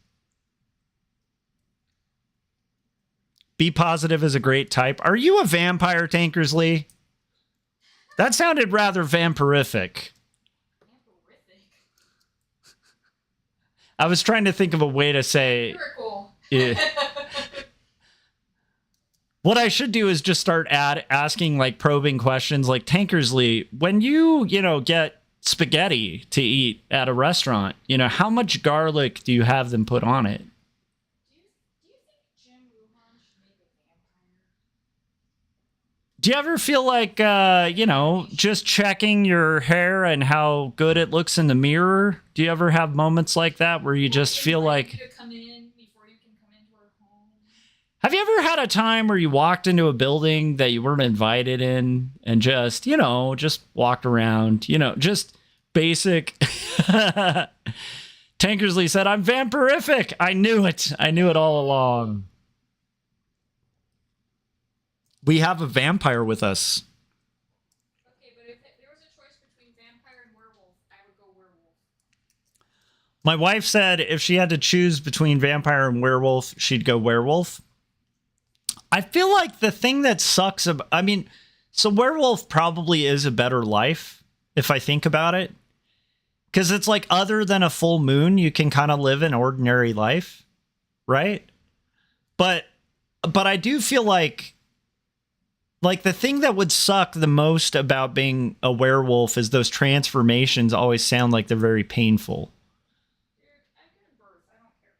S3: Be positive is a great type. Are you a vampire, Tankersley? That sounded rather vampirific. I was trying to think of a way to say...
S4: Miracle.
S3: Yeah. What I should do is just start asking like probing questions like, Tankersley, when you get spaghetti to eat at a restaurant, how much garlic do you have them put on it?
S4: Do you think Jim Wuhan should make a vampire?
S3: Do you ever feel like, just checking your hair and how good it looks in the mirror? Do you ever have moments like that where you just feel like...
S4: To come in before you can come into our home?
S3: Have you ever had a time where you walked into a building that you weren't invited in and just, just walked around, just basic... Tankersley said, I'm vampirific. I knew it. I knew it all along. We have a vampire with us.
S4: Okay, but if there was a choice between vampire and werewolf, I would go werewolf.
S3: My wife said if she had to choose between vampire and werewolf, she'd go werewolf. I feel like the thing that sucks about... so werewolf probably is a better life, if I think about it. Because it's like, other than a full moon, you can kind of live an ordinary life, right? But I do feel like the thing that would suck the most about being a werewolf is those transformations always sound like they're very painful.
S4: I've given birth. I don't care.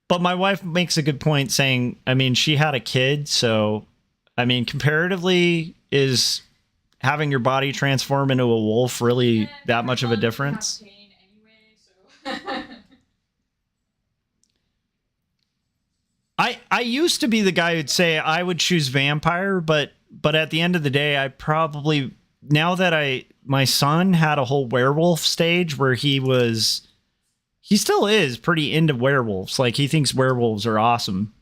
S3: But my wife makes a good point saying, she had a kid, so, comparatively, is having your body transform into a wolf really that much of a difference?
S4: Pain anyway, so.
S3: I used to be the guy who'd say I would choose vampire, but at the end of the day, I probably now that my son had a whole werewolf stage where he still is pretty into werewolves. Like, he thinks werewolves are awesome.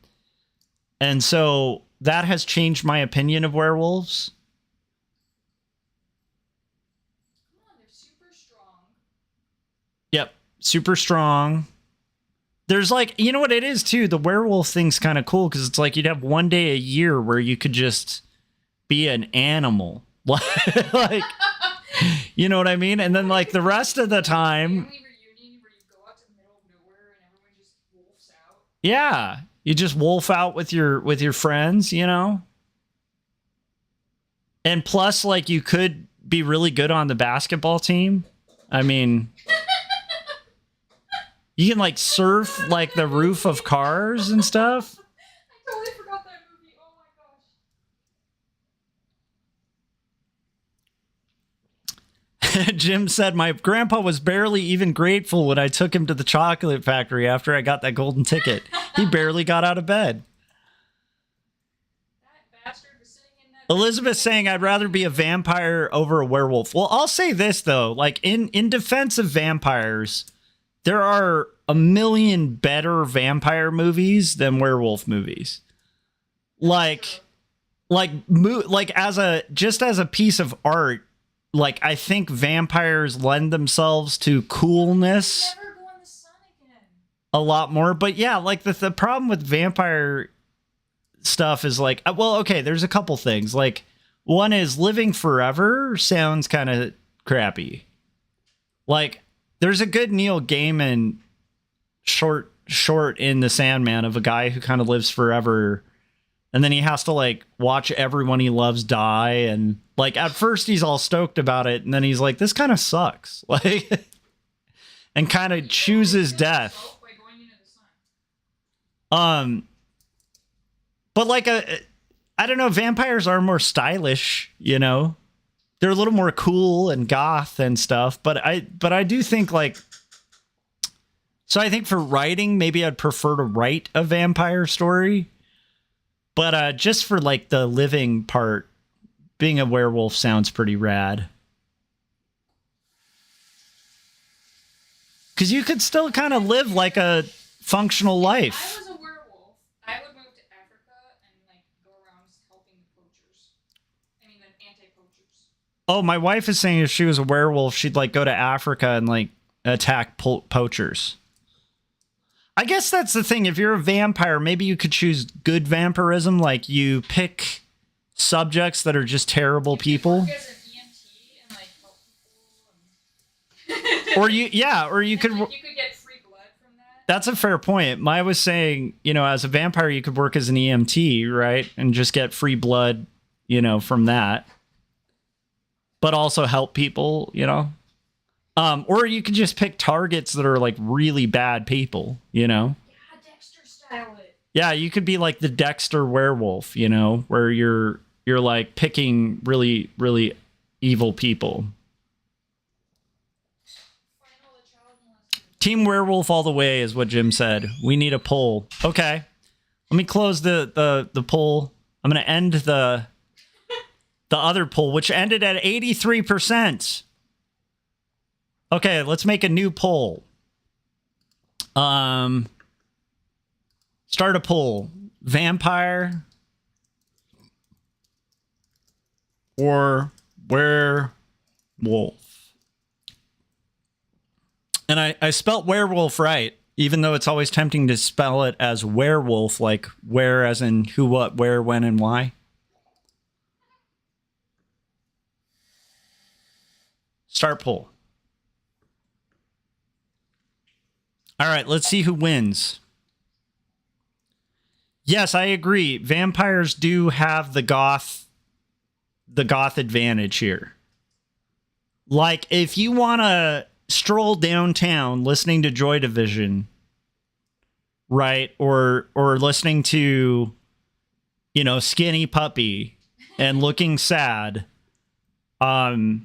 S3: And so that has changed my opinion of werewolves.
S4: Come on, they're super strong.
S3: Yep, super strong. There's like, you know what it is too? The werewolf thing's kind of cool because it's like you'd have one day a year where you could just be an animal. Like, you know what I mean? And then like the rest of the time,
S4: Family reunion where you go out to the middle of nowhere and everyone just wolfs out.
S3: yeah, you just wolf out with your friends, you know? And plus, like, you could be really good on the basketball team. I mean, you can like surf like the roof of cars and stuff.
S4: I totally forgot that movie. Oh my gosh.
S3: Jim said, my grandpa was barely even grateful when I took him to the chocolate factory after I got that golden ticket. He barely got out of bed.
S4: That bastard was sitting in that.
S3: Elizabeth saying, I'd rather be a vampire over a werewolf. Well, I'll say this, though. Like, in defense of vampires, there are a million better vampire movies than werewolf movies. Like as a piece of art, like, I think vampires lend themselves to coolness
S4: Never go in the sun again.
S3: a lot more. But yeah, like the problem with vampire stuff is like, well, okay, there's a couple things. Like, one is living forever sounds kind of crappy. Like, there's a good Neil Gaiman short in The Sandman of a guy who kind of lives forever. And then he has to like watch everyone he loves die. And like, at first he's all stoked about it. And then he's like, this kind of sucks. Like, and kind of chooses death.
S4: By going into the sun.
S3: But like I don't know, vampires are more stylish, you know? They're a little more cool and goth and stuff, but I do think like, so I think for writing, maybe I'd prefer to write a vampire story, but just for like the living part, being a werewolf sounds pretty rad. Because you could still kind of live like a functional
S4: If I
S3: life.
S4: was a werewolf, I would move to Africa and like go around helping the poachers. I mean, the anti-poachers.
S3: Oh, my wife is saying if she was a werewolf, she'd like go to Africa and like attack poachers. I guess that's the thing. If you're a vampire, maybe you could choose good vampirism. Like, you pick subjects that are just terrible people.
S4: Work as an EMT and like help people.
S3: Or you could.
S4: Like, you could get free blood from that.
S3: That's a fair point. Maya was saying, you know, as a vampire, you could work as an EMT, right? And just get free blood, you know, from that. But also help people, you know? Or you could just pick targets that are like really bad people, you know?
S4: Yeah, Dexter style it.
S3: Yeah, you could be like the Dexter werewolf, you know, where you're like picking really, really evil people.
S4: Final the child molester.
S3: Team werewolf all the way is what Jim said. We need a poll. Okay. Let me close the poll. I'm going to end the other poll, which ended at 83%. Okay, let's make a new poll. Start a poll. Vampire or werewolf? And I spelt werewolf right, even though it's always tempting to spell it as werewolf, like where as in who, what, where, when, and why. Start poll. All right, let's see who wins. Yes, I agree. Vampires do have the goth advantage here. Like, if you want to stroll downtown listening to Joy Division, right, or listening to, you know, Skinny Puppy and looking sad, I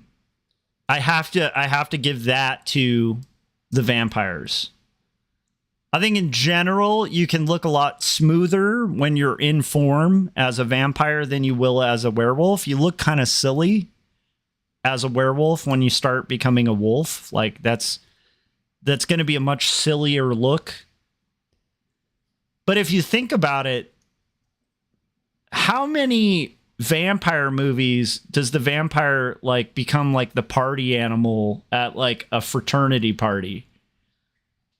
S3: have to give that to the vampires. I think in general, you can look a lot smoother when you're in form as a vampire than you will as a werewolf. You look kind of silly as a werewolf when you start becoming a wolf. Like that's going to be a much sillier look. But if you think about it, how many vampire movies does the vampire like become like the party animal at like a fraternity party?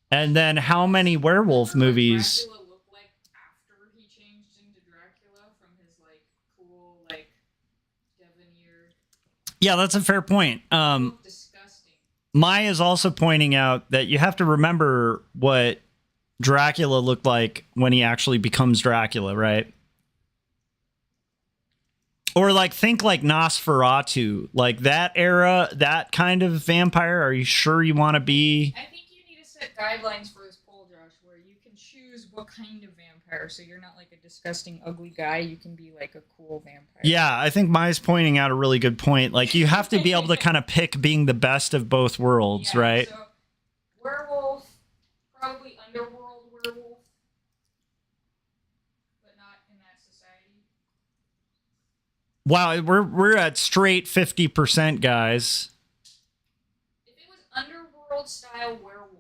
S3: And then how many werewolf movies?
S4: Dracula looked like after he changed into Dracula from his like cool like debonair.
S3: Yeah, that's a fair point.
S4: Disgusting.
S3: Mai is also pointing out that you have to remember what Dracula looked like when he actually becomes Dracula, right? Or like think like Nosferatu, like that era, that kind of vampire. Are you sure you want to be?
S4: I think you need to set guidelines for this poll, Josh, where you can choose what kind of vampire. So you're not like a disgusting, ugly guy. You can be like a cool vampire.
S3: Yeah, I think Mai's pointing out a really good point. Like you have to be able to kind of pick being the best of both worlds, right?
S4: So werewolf, probably underworld werewolf, but not in that society.
S3: Wow, we're at straight 50%, guys.
S4: If it was underworld style werewolf,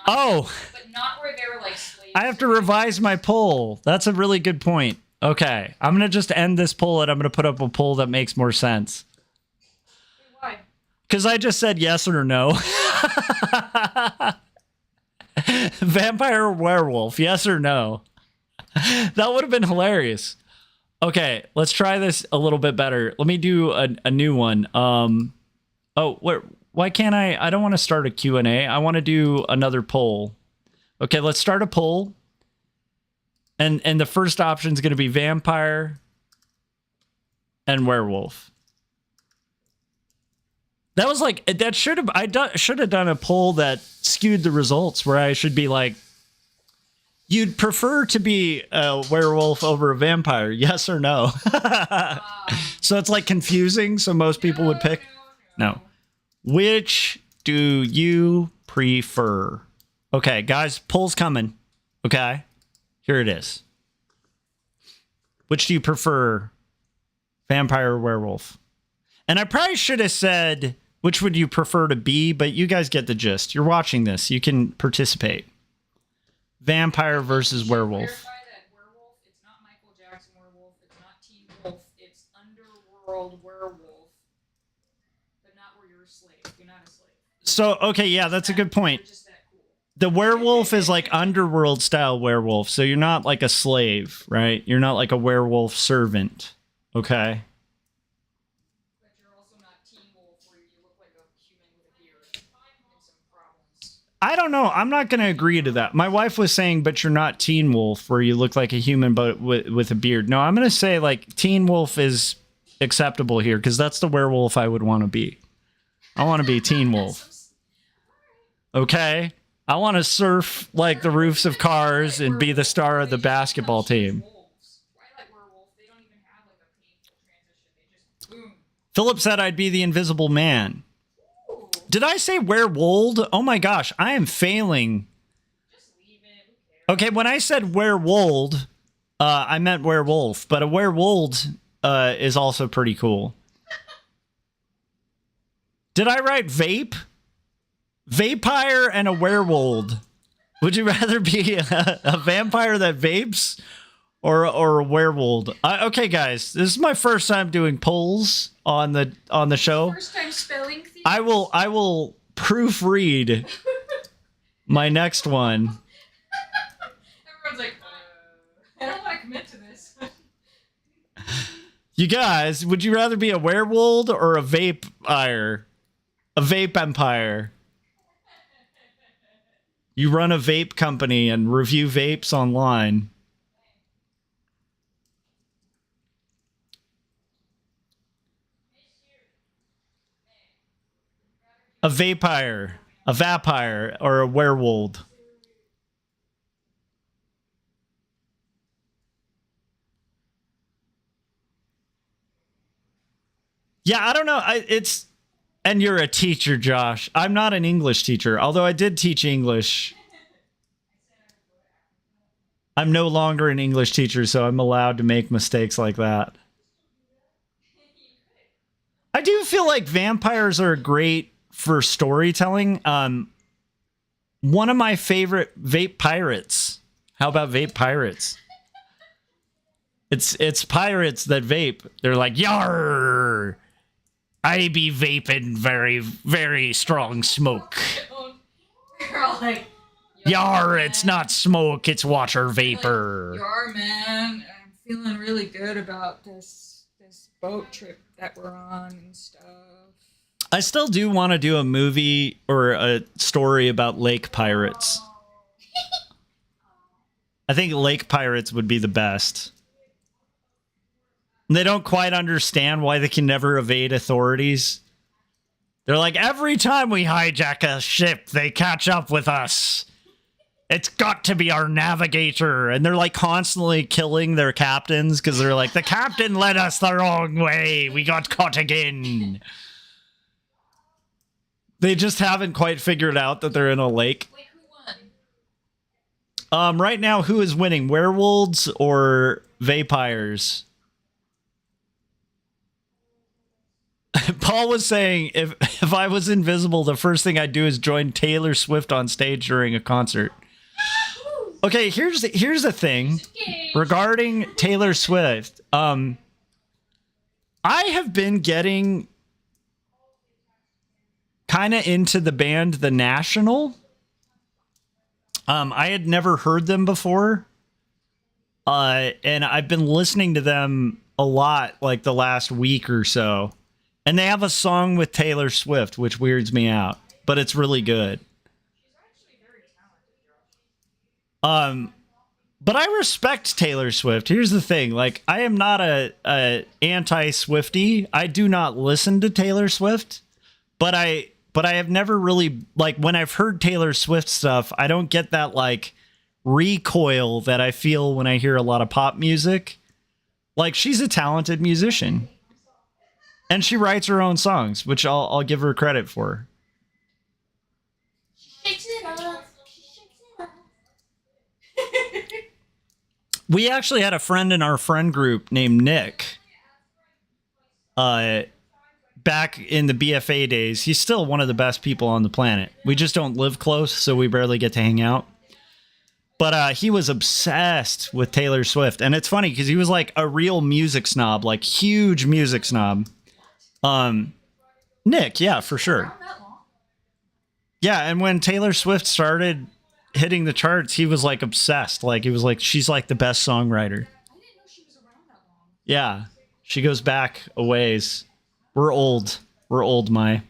S4: but not where they're like slaves.
S3: I have to revise my poll. That's a really good point. Okay, I'm going to just end this poll and I'm going to put up a poll that makes more sense.
S4: Why?
S3: Because I just said yes or no. Vampire or werewolf, yes or no? That would have been hilarious. Okay, let's try this a little bit better. Let me do a new one. Why can't I? I don't want to start a Q&A. I want to do another poll. Okay, let's start a poll. And the first option is going to be vampire and werewolf. That was like, that should have done a poll that skewed the results where I should be like, you'd prefer to be a werewolf over a vampire, yes or no? So it's like confusing, so most people would pick. No. Which do you prefer? Okay, guys, poll's coming. Okay, here it is. Which do you prefer, vampire or werewolf? And I probably should have said, which would you prefer to be? But you guys get the gist. You're watching this. You can participate. Vampire versus werewolf.
S4: Clarify that werewolf, it's not Michael Jackson werewolf, it's not Teen Wolf, it's underworld werewolf, but not where you're a slave. You're not a slave.
S3: So, okay, yeah, that's a good point.
S4: You're just that cool.
S3: The werewolf is like underworld style werewolf, so you're not like a slave, right? You're not like a werewolf servant, okay?
S4: But you're also not Teen Wolf where you look like a human with a beard and some problems.
S3: I don't know. I'm not going to agree to that. My wife was saying, but you're not Teen Wolf where you look like a human but with a beard. No, I'm going to say like Teen Wolf is acceptable here because that's the werewolf I would want to be. I want to be Teen Wolf. Okay? I want to surf like the roofs of cars and be the star of the basketball team.
S4: Twilight werewolf, they don't even have like a painful transition. They just boom.
S3: Philip said I'd be the Invisible Man. Did I say werewolf? Oh my gosh, I am failing.
S4: Just leave it. Who cares?
S3: Okay, when I said werewolf, I meant werewolf, but a werewolf is also pretty cool. Did I write vape? Vampire and a werewolf. Would you rather be a vampire that vapes or a werewolf? Okay, guys, this is my first time doing polls on the show.
S4: First time spelling things?
S3: I will proofread my next one.
S4: Everyone's like, I don't want to commit to this.
S3: You guys, would you rather be a werewolf or a vampire? A vape empire. You run a vape company and review vapes online. A vampire, or a werewolf. Yeah, I don't know. And you're a teacher, Josh. I'm not an English teacher, although I did teach English. I'm no longer an English teacher, so I'm allowed to make mistakes like that. I do feel like vampires are great for storytelling. One of my favorite vape pirates. How about vape pirates? It's pirates that vape. They're like, yar, I be vaping very, very strong smoke.
S4: They're all like,
S3: Yar, it's not smoke, it's water vapor.
S4: Like, yar, man. I'm feeling really good about this boat trip that we're on and stuff.
S3: I still do want to do a movie or a story about lake pirates. I think lake pirates would be the best. They don't quite understand why they can never evade authorities. They're like, every time we hijack a ship, they catch up with us. It's got to be our navigator. And they're like constantly killing their captains because they're like, the captain led us the wrong way. We got caught again. They just haven't quite figured out that they're in a lake.
S4: Wait, who won?
S3: Right now, who is winning? Werewolves or vampires? Paul was saying if I was invisible, the first thing I'd do is join Taylor Swift on stage during a concert. Okay, here's the thing regarding Taylor Swift. I have been getting kind of into the band The National. I had never heard them before. And I've been listening to them a lot like the last week or so. And they have a song with Taylor Swift, which weirds me out, but it's really good. But I respect Taylor Swift. Here's the thing. Like, I am not a anti-Swiftie. I do not listen to Taylor Swift, but I have never really, like, when I've heard Taylor Swift stuff, I don't get that, like, recoil that I feel when I hear a lot of pop music. Like, she's a talented musician. And she writes her own songs, which I'll give her credit for.
S4: Shakes it up. She shakes it up.
S3: We actually had a friend in our friend group named Nick. Back in the BFA days. He's still one of the best people on the planet. We just don't live close, so we barely get to hang out. But he was obsessed with Taylor Swift. And it's funny because he was like a real music snob, like huge music snob. Nick, yeah, for sure. Yeah, and when Taylor Swift started hitting the charts, he was like obsessed. Like he was like, she's like the best songwriter.
S4: I didn't know she was around that long.
S3: Yeah, she goes back a ways. We're old. We're old, Mai.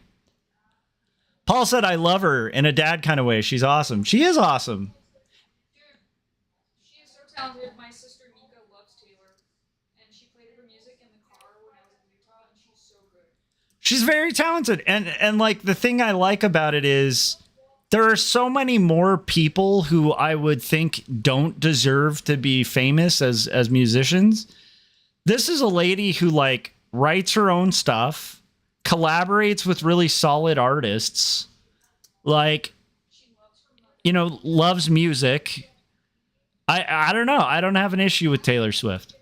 S3: Paul said, I love her in a dad kind of way. She's awesome. She is awesome.
S4: Dude, she is so talented. My sister Nika loves Taylor, and she played her music in the car when I was in Utah, and she's so good.
S3: She's very talented. And like the thing I like about it is there are so many more people who I would think don't deserve to be famous as musicians. This is a lady who like writes her own stuff, collaborates with really solid artists, like, you know, loves music. I don't know. I don't have an issue with Taylor Swift.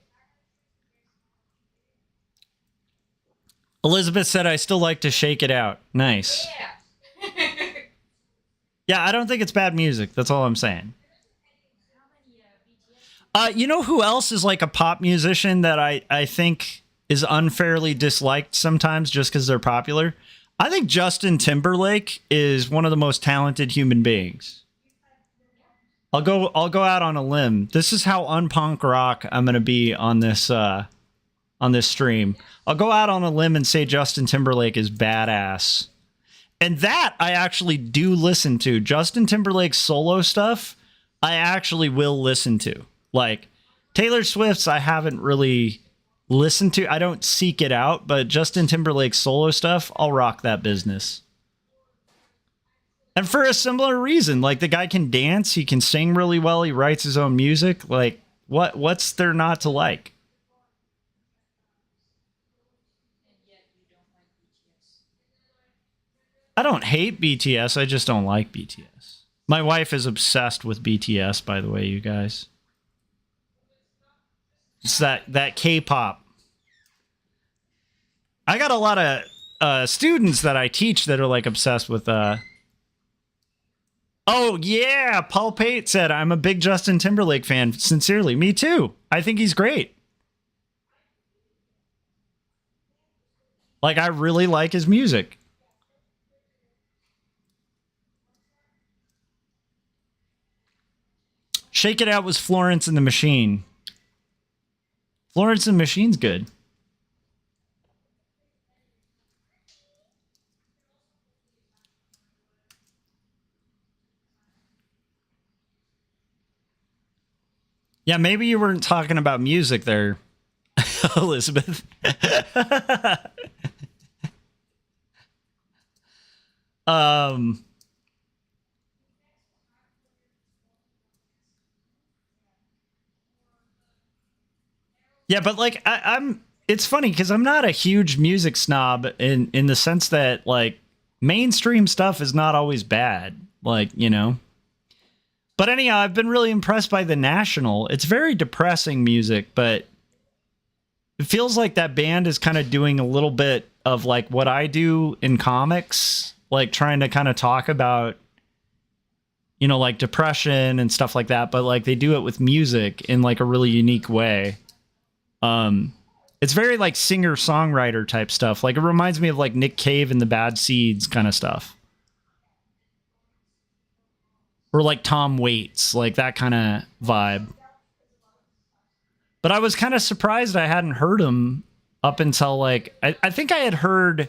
S3: Elizabeth said, I still like to shake it out. Nice.
S4: Yeah.
S3: Yeah, I don't think it's bad music. That's all I'm saying. You know who else is like a pop musician that I think is unfairly disliked sometimes just because they're popular? I think Justin Timberlake is one of the most talented human beings. I'll go out on a limb. This is how unpunk rock I'm gonna be on this stream. I'll go out on a limb and say Justin Timberlake is badass. And that I actually do listen to. Justin Timberlake's solo stuff, I actually will listen to. Like, Taylor Swift's I haven't really listened to. I don't seek it out, but Justin Timberlake's solo stuff, I'll rock that business. And for a similar reason, like the guy can dance, he can sing really well, he writes his own music. Like, what's there not to like? I don't hate BTS, I just don't like BTS. My wife is obsessed with BTS, by the way, you guys. It's that K-pop. I got a lot of students that I teach that are like obsessed with Oh yeah, Paul Pate said I'm a big Justin Timberlake fan. Sincerely, me too. I think he's great. Like I really like his music. Shake It Out was Florence and the Machine. Florence and the Machine's good. Yeah, maybe you weren't talking about music there, Elizabeth. Yeah, but like I'm it's funny because I'm not a huge music snob in the sense that like mainstream stuff is not always bad. Like, you know. But anyhow, I've been really impressed by The National. It's very depressing music, but it feels like that band is kind of doing a little bit of like what I do in comics, like trying to kind of talk about, you know, like depression and stuff like that, but like they do it with music in like a really unique way. It's very like singer-songwriter type stuff. Like it reminds me of like Nick Cave and the Bad Seeds kind of stuff. Or like Tom Waits, like that kind of vibe. But I was kind of surprised I hadn't heard him up until like I think I had heard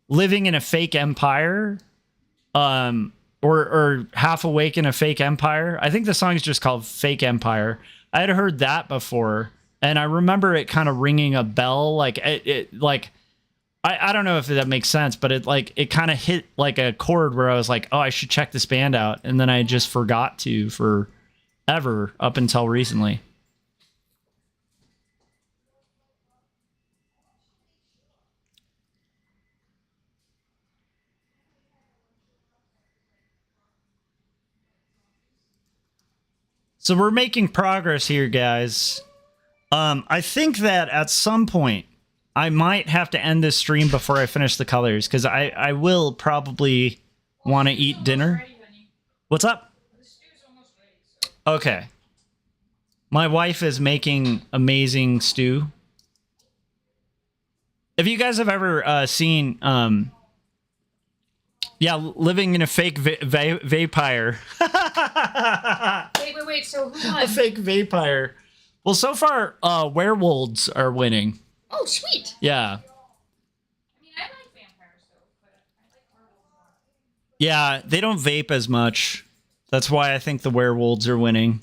S3: Living in a Fake Empire, or Half Awake in a Fake Empire. I think the song is just called Fake Empire. I had heard that before, and I remember it kind of ringing a bell. Like it like I don't know if that makes sense, but it kind of hit like a chord where I was like, oh, I should check this band out, and then I just forgot to forever up until recently. So we're making progress here, guys. I think that at some point I might have to end this stream before I finish the colors, because I will probably want to eat dinner. What's up? Okay. My wife is making amazing stew. If you guys have ever seen, Living in a Fake Vampire.
S4: Wait. So who won?
S3: A fake vampire. Well, so far, werewolves are winning.
S4: Oh, sweet.
S3: Yeah.
S4: I mean, I like vampires though, but I like werewolves more.
S3: Yeah, they don't vape as much. That's why I think the werewolves are winning.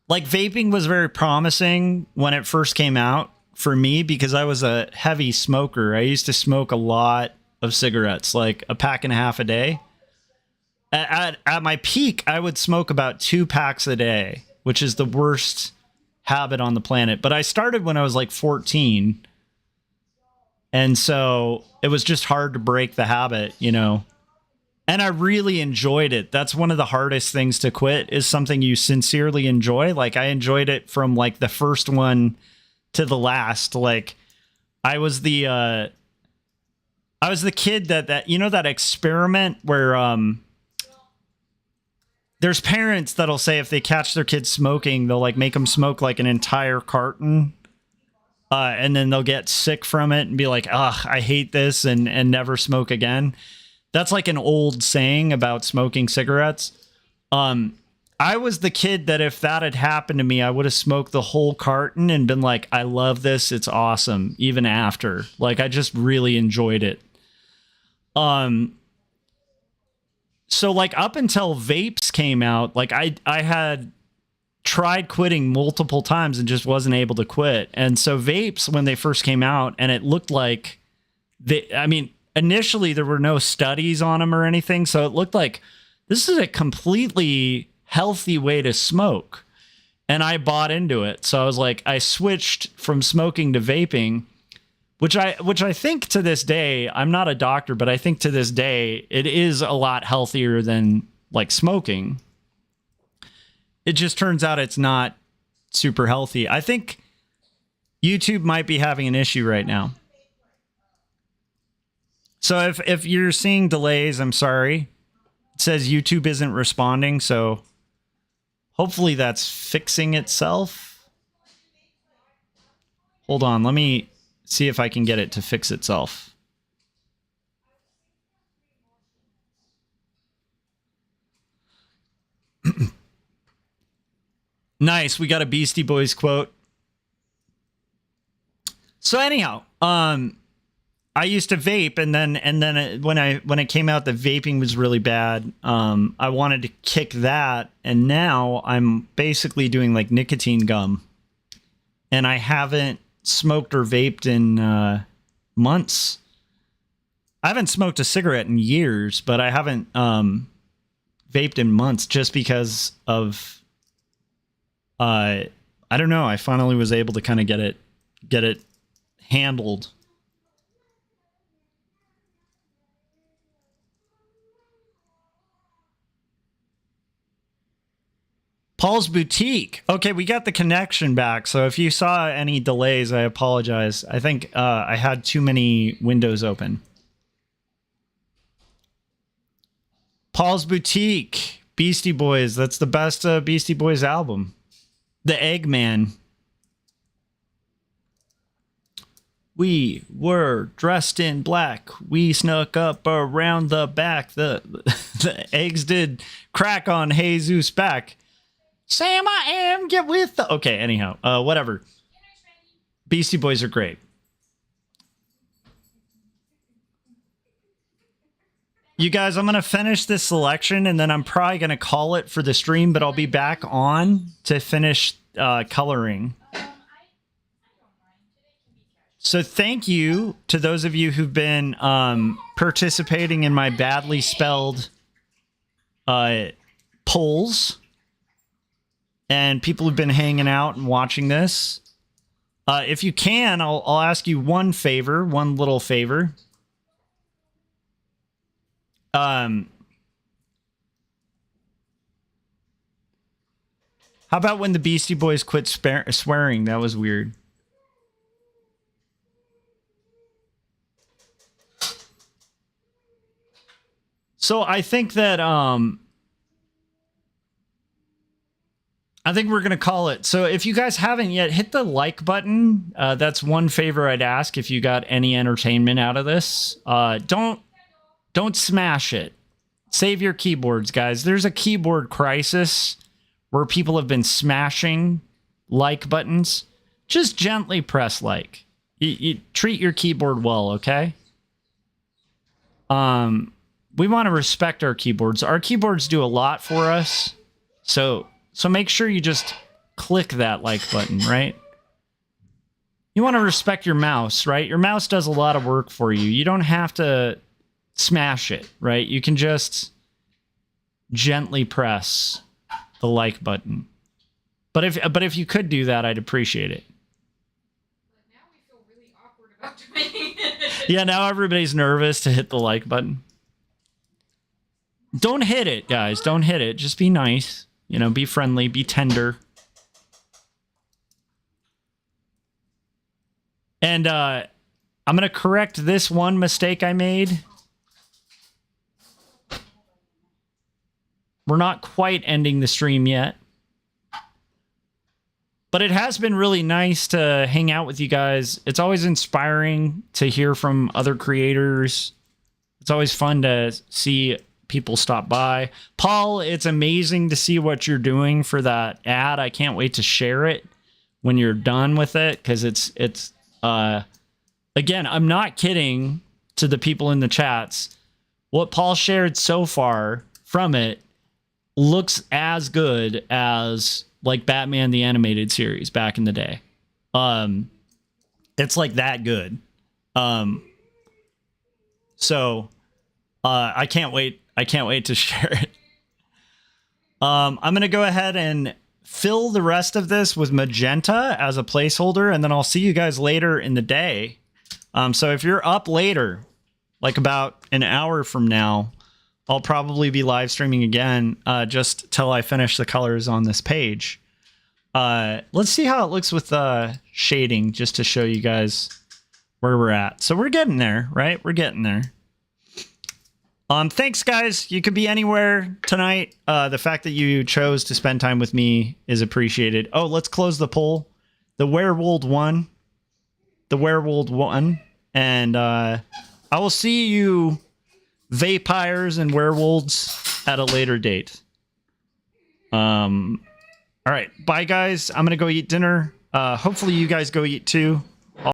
S3: Like, vaping was very promising when it first came out for me because I was a heavy smoker. I used to smoke a lot of cigarettes, like a pack and a half a day. At my peak, I would smoke about 2 packs a day, which is the worst habit on the planet. But I started when I was like 14. And so it was just hard to break the habit, you know. And I really enjoyed it. That's one of the hardest things to quit, is something you sincerely enjoy. Like, I enjoyed it from like the first one to the last. Like, I was the kid that you know, that experiment where there's parents that'll say if they catch their kids smoking, they'll like make them smoke like an entire carton, and then they'll get sick from it and be like, ugh, I hate this, and never smoke again. That's like an old saying about smoking cigarettes. I was the kid that if that had happened to me, I would have smoked the whole carton and been like, I love this, it's awesome, even after. Like, I just really enjoyed it. So like up until vapes came out, like I had tried quitting multiple times and just wasn't able to quit. And so vapes, when they first came out, and it looked like initially there were no studies on them or anything. So it looked like this is a completely healthy way to smoke. And I bought into it. So I was like, I switched from smoking to vaping, which I think to this day, I'm not a doctor, but I think to this day, it is a lot healthier than like smoking. It just turns out it's not super healthy. I think YouTube might be having an issue right now. So if you're seeing delays, I'm sorry. It says YouTube isn't responding, so hopefully that's fixing itself. Hold on, let me see if I can get it to fix itself. Nice, we got a Beastie Boys quote. So anyhow, I used to vape, and then when it came out that vaping was really bad, I wanted to kick that, and now I'm basically doing like nicotine gum, and I haven't smoked or vaped in months. I haven't smoked a cigarette in years, but I haven't vaped in months just because of I don't know. I finally was able to kind of get it handled. Paul's Boutique. Okay, we got the connection back. So if you saw any delays, I apologize. I think I had too many windows open. Paul's Boutique. Beastie Boys. That's the best Beastie Boys album. The Eggman. We were dressed in black. We snuck up around the back. The eggs did crack on Jesus' back. Sam, I am, get with the... Okay, anyhow, whatever. Beastie Boys are great. You guys, I'm going to finish this selection, and then I'm probably going to call it for the stream, but I'll be back on to finish coloring. So thank you to those of you who've been participating in my badly spelled polls. And people have been hanging out and watching this. If you can, I'll ask you one little favor. How about when the Beastie Boys quit swearing? That was weird. So I think that I think we're going to call it. So if you guys haven't yet, hit the like button. That's one favor I'd ask if you got any entertainment out of this. Don't smash it. Save your keyboards, guys. There's a keyboard crisis where people have been smashing like buttons. Just gently press like. You treat your keyboard well, okay? We want to respect our keyboards. Our keyboards do a lot for us. So make sure you just click that like button, right? You want to respect your mouse, right? Your mouse does a lot of work for you. You don't have to smash it, right? You can just gently press the like button. But if you could do that, I'd appreciate it.
S4: But now we feel really awkward about doing it.
S3: Yeah, now everybody's nervous to hit the like button. Don't hit it, guys. Don't hit it. Just be nice. You know, be friendly, be tender. And I'm going to correct this one mistake I made. We're not quite ending the stream yet. But it has been really nice to hang out with you guys. It's always inspiring to hear from other creators. It's always fun to see people stop by. Paul, it's amazing to see what you're doing for that ad. I can't wait to share it when you're done with it, because it's again, I'm not kidding to the people in the chats. What Paul shared so far from it looks as good as like Batman the Animated Series back in the day. It's like that good. So I can't wait. I can't wait to share it. I'm going to go ahead and fill the rest of this with magenta as a placeholder, and then I'll see you guys later in the day. So if you're up later, like about an hour from now, I'll probably be live streaming again just till I finish the colors on this page. Let's see how it looks with shading, just to show you guys where we're at. So we're getting there, right? We're getting there. Thanks, guys. You could be anywhere tonight. The fact that you chose to spend time with me is appreciated. Oh, let's close the poll. The Werewolf won. The Werewolf won. And I will see you vampires and werewolves at a later date. All right. Bye, guys. I'm going to go eat dinner. Hopefully you guys go eat too.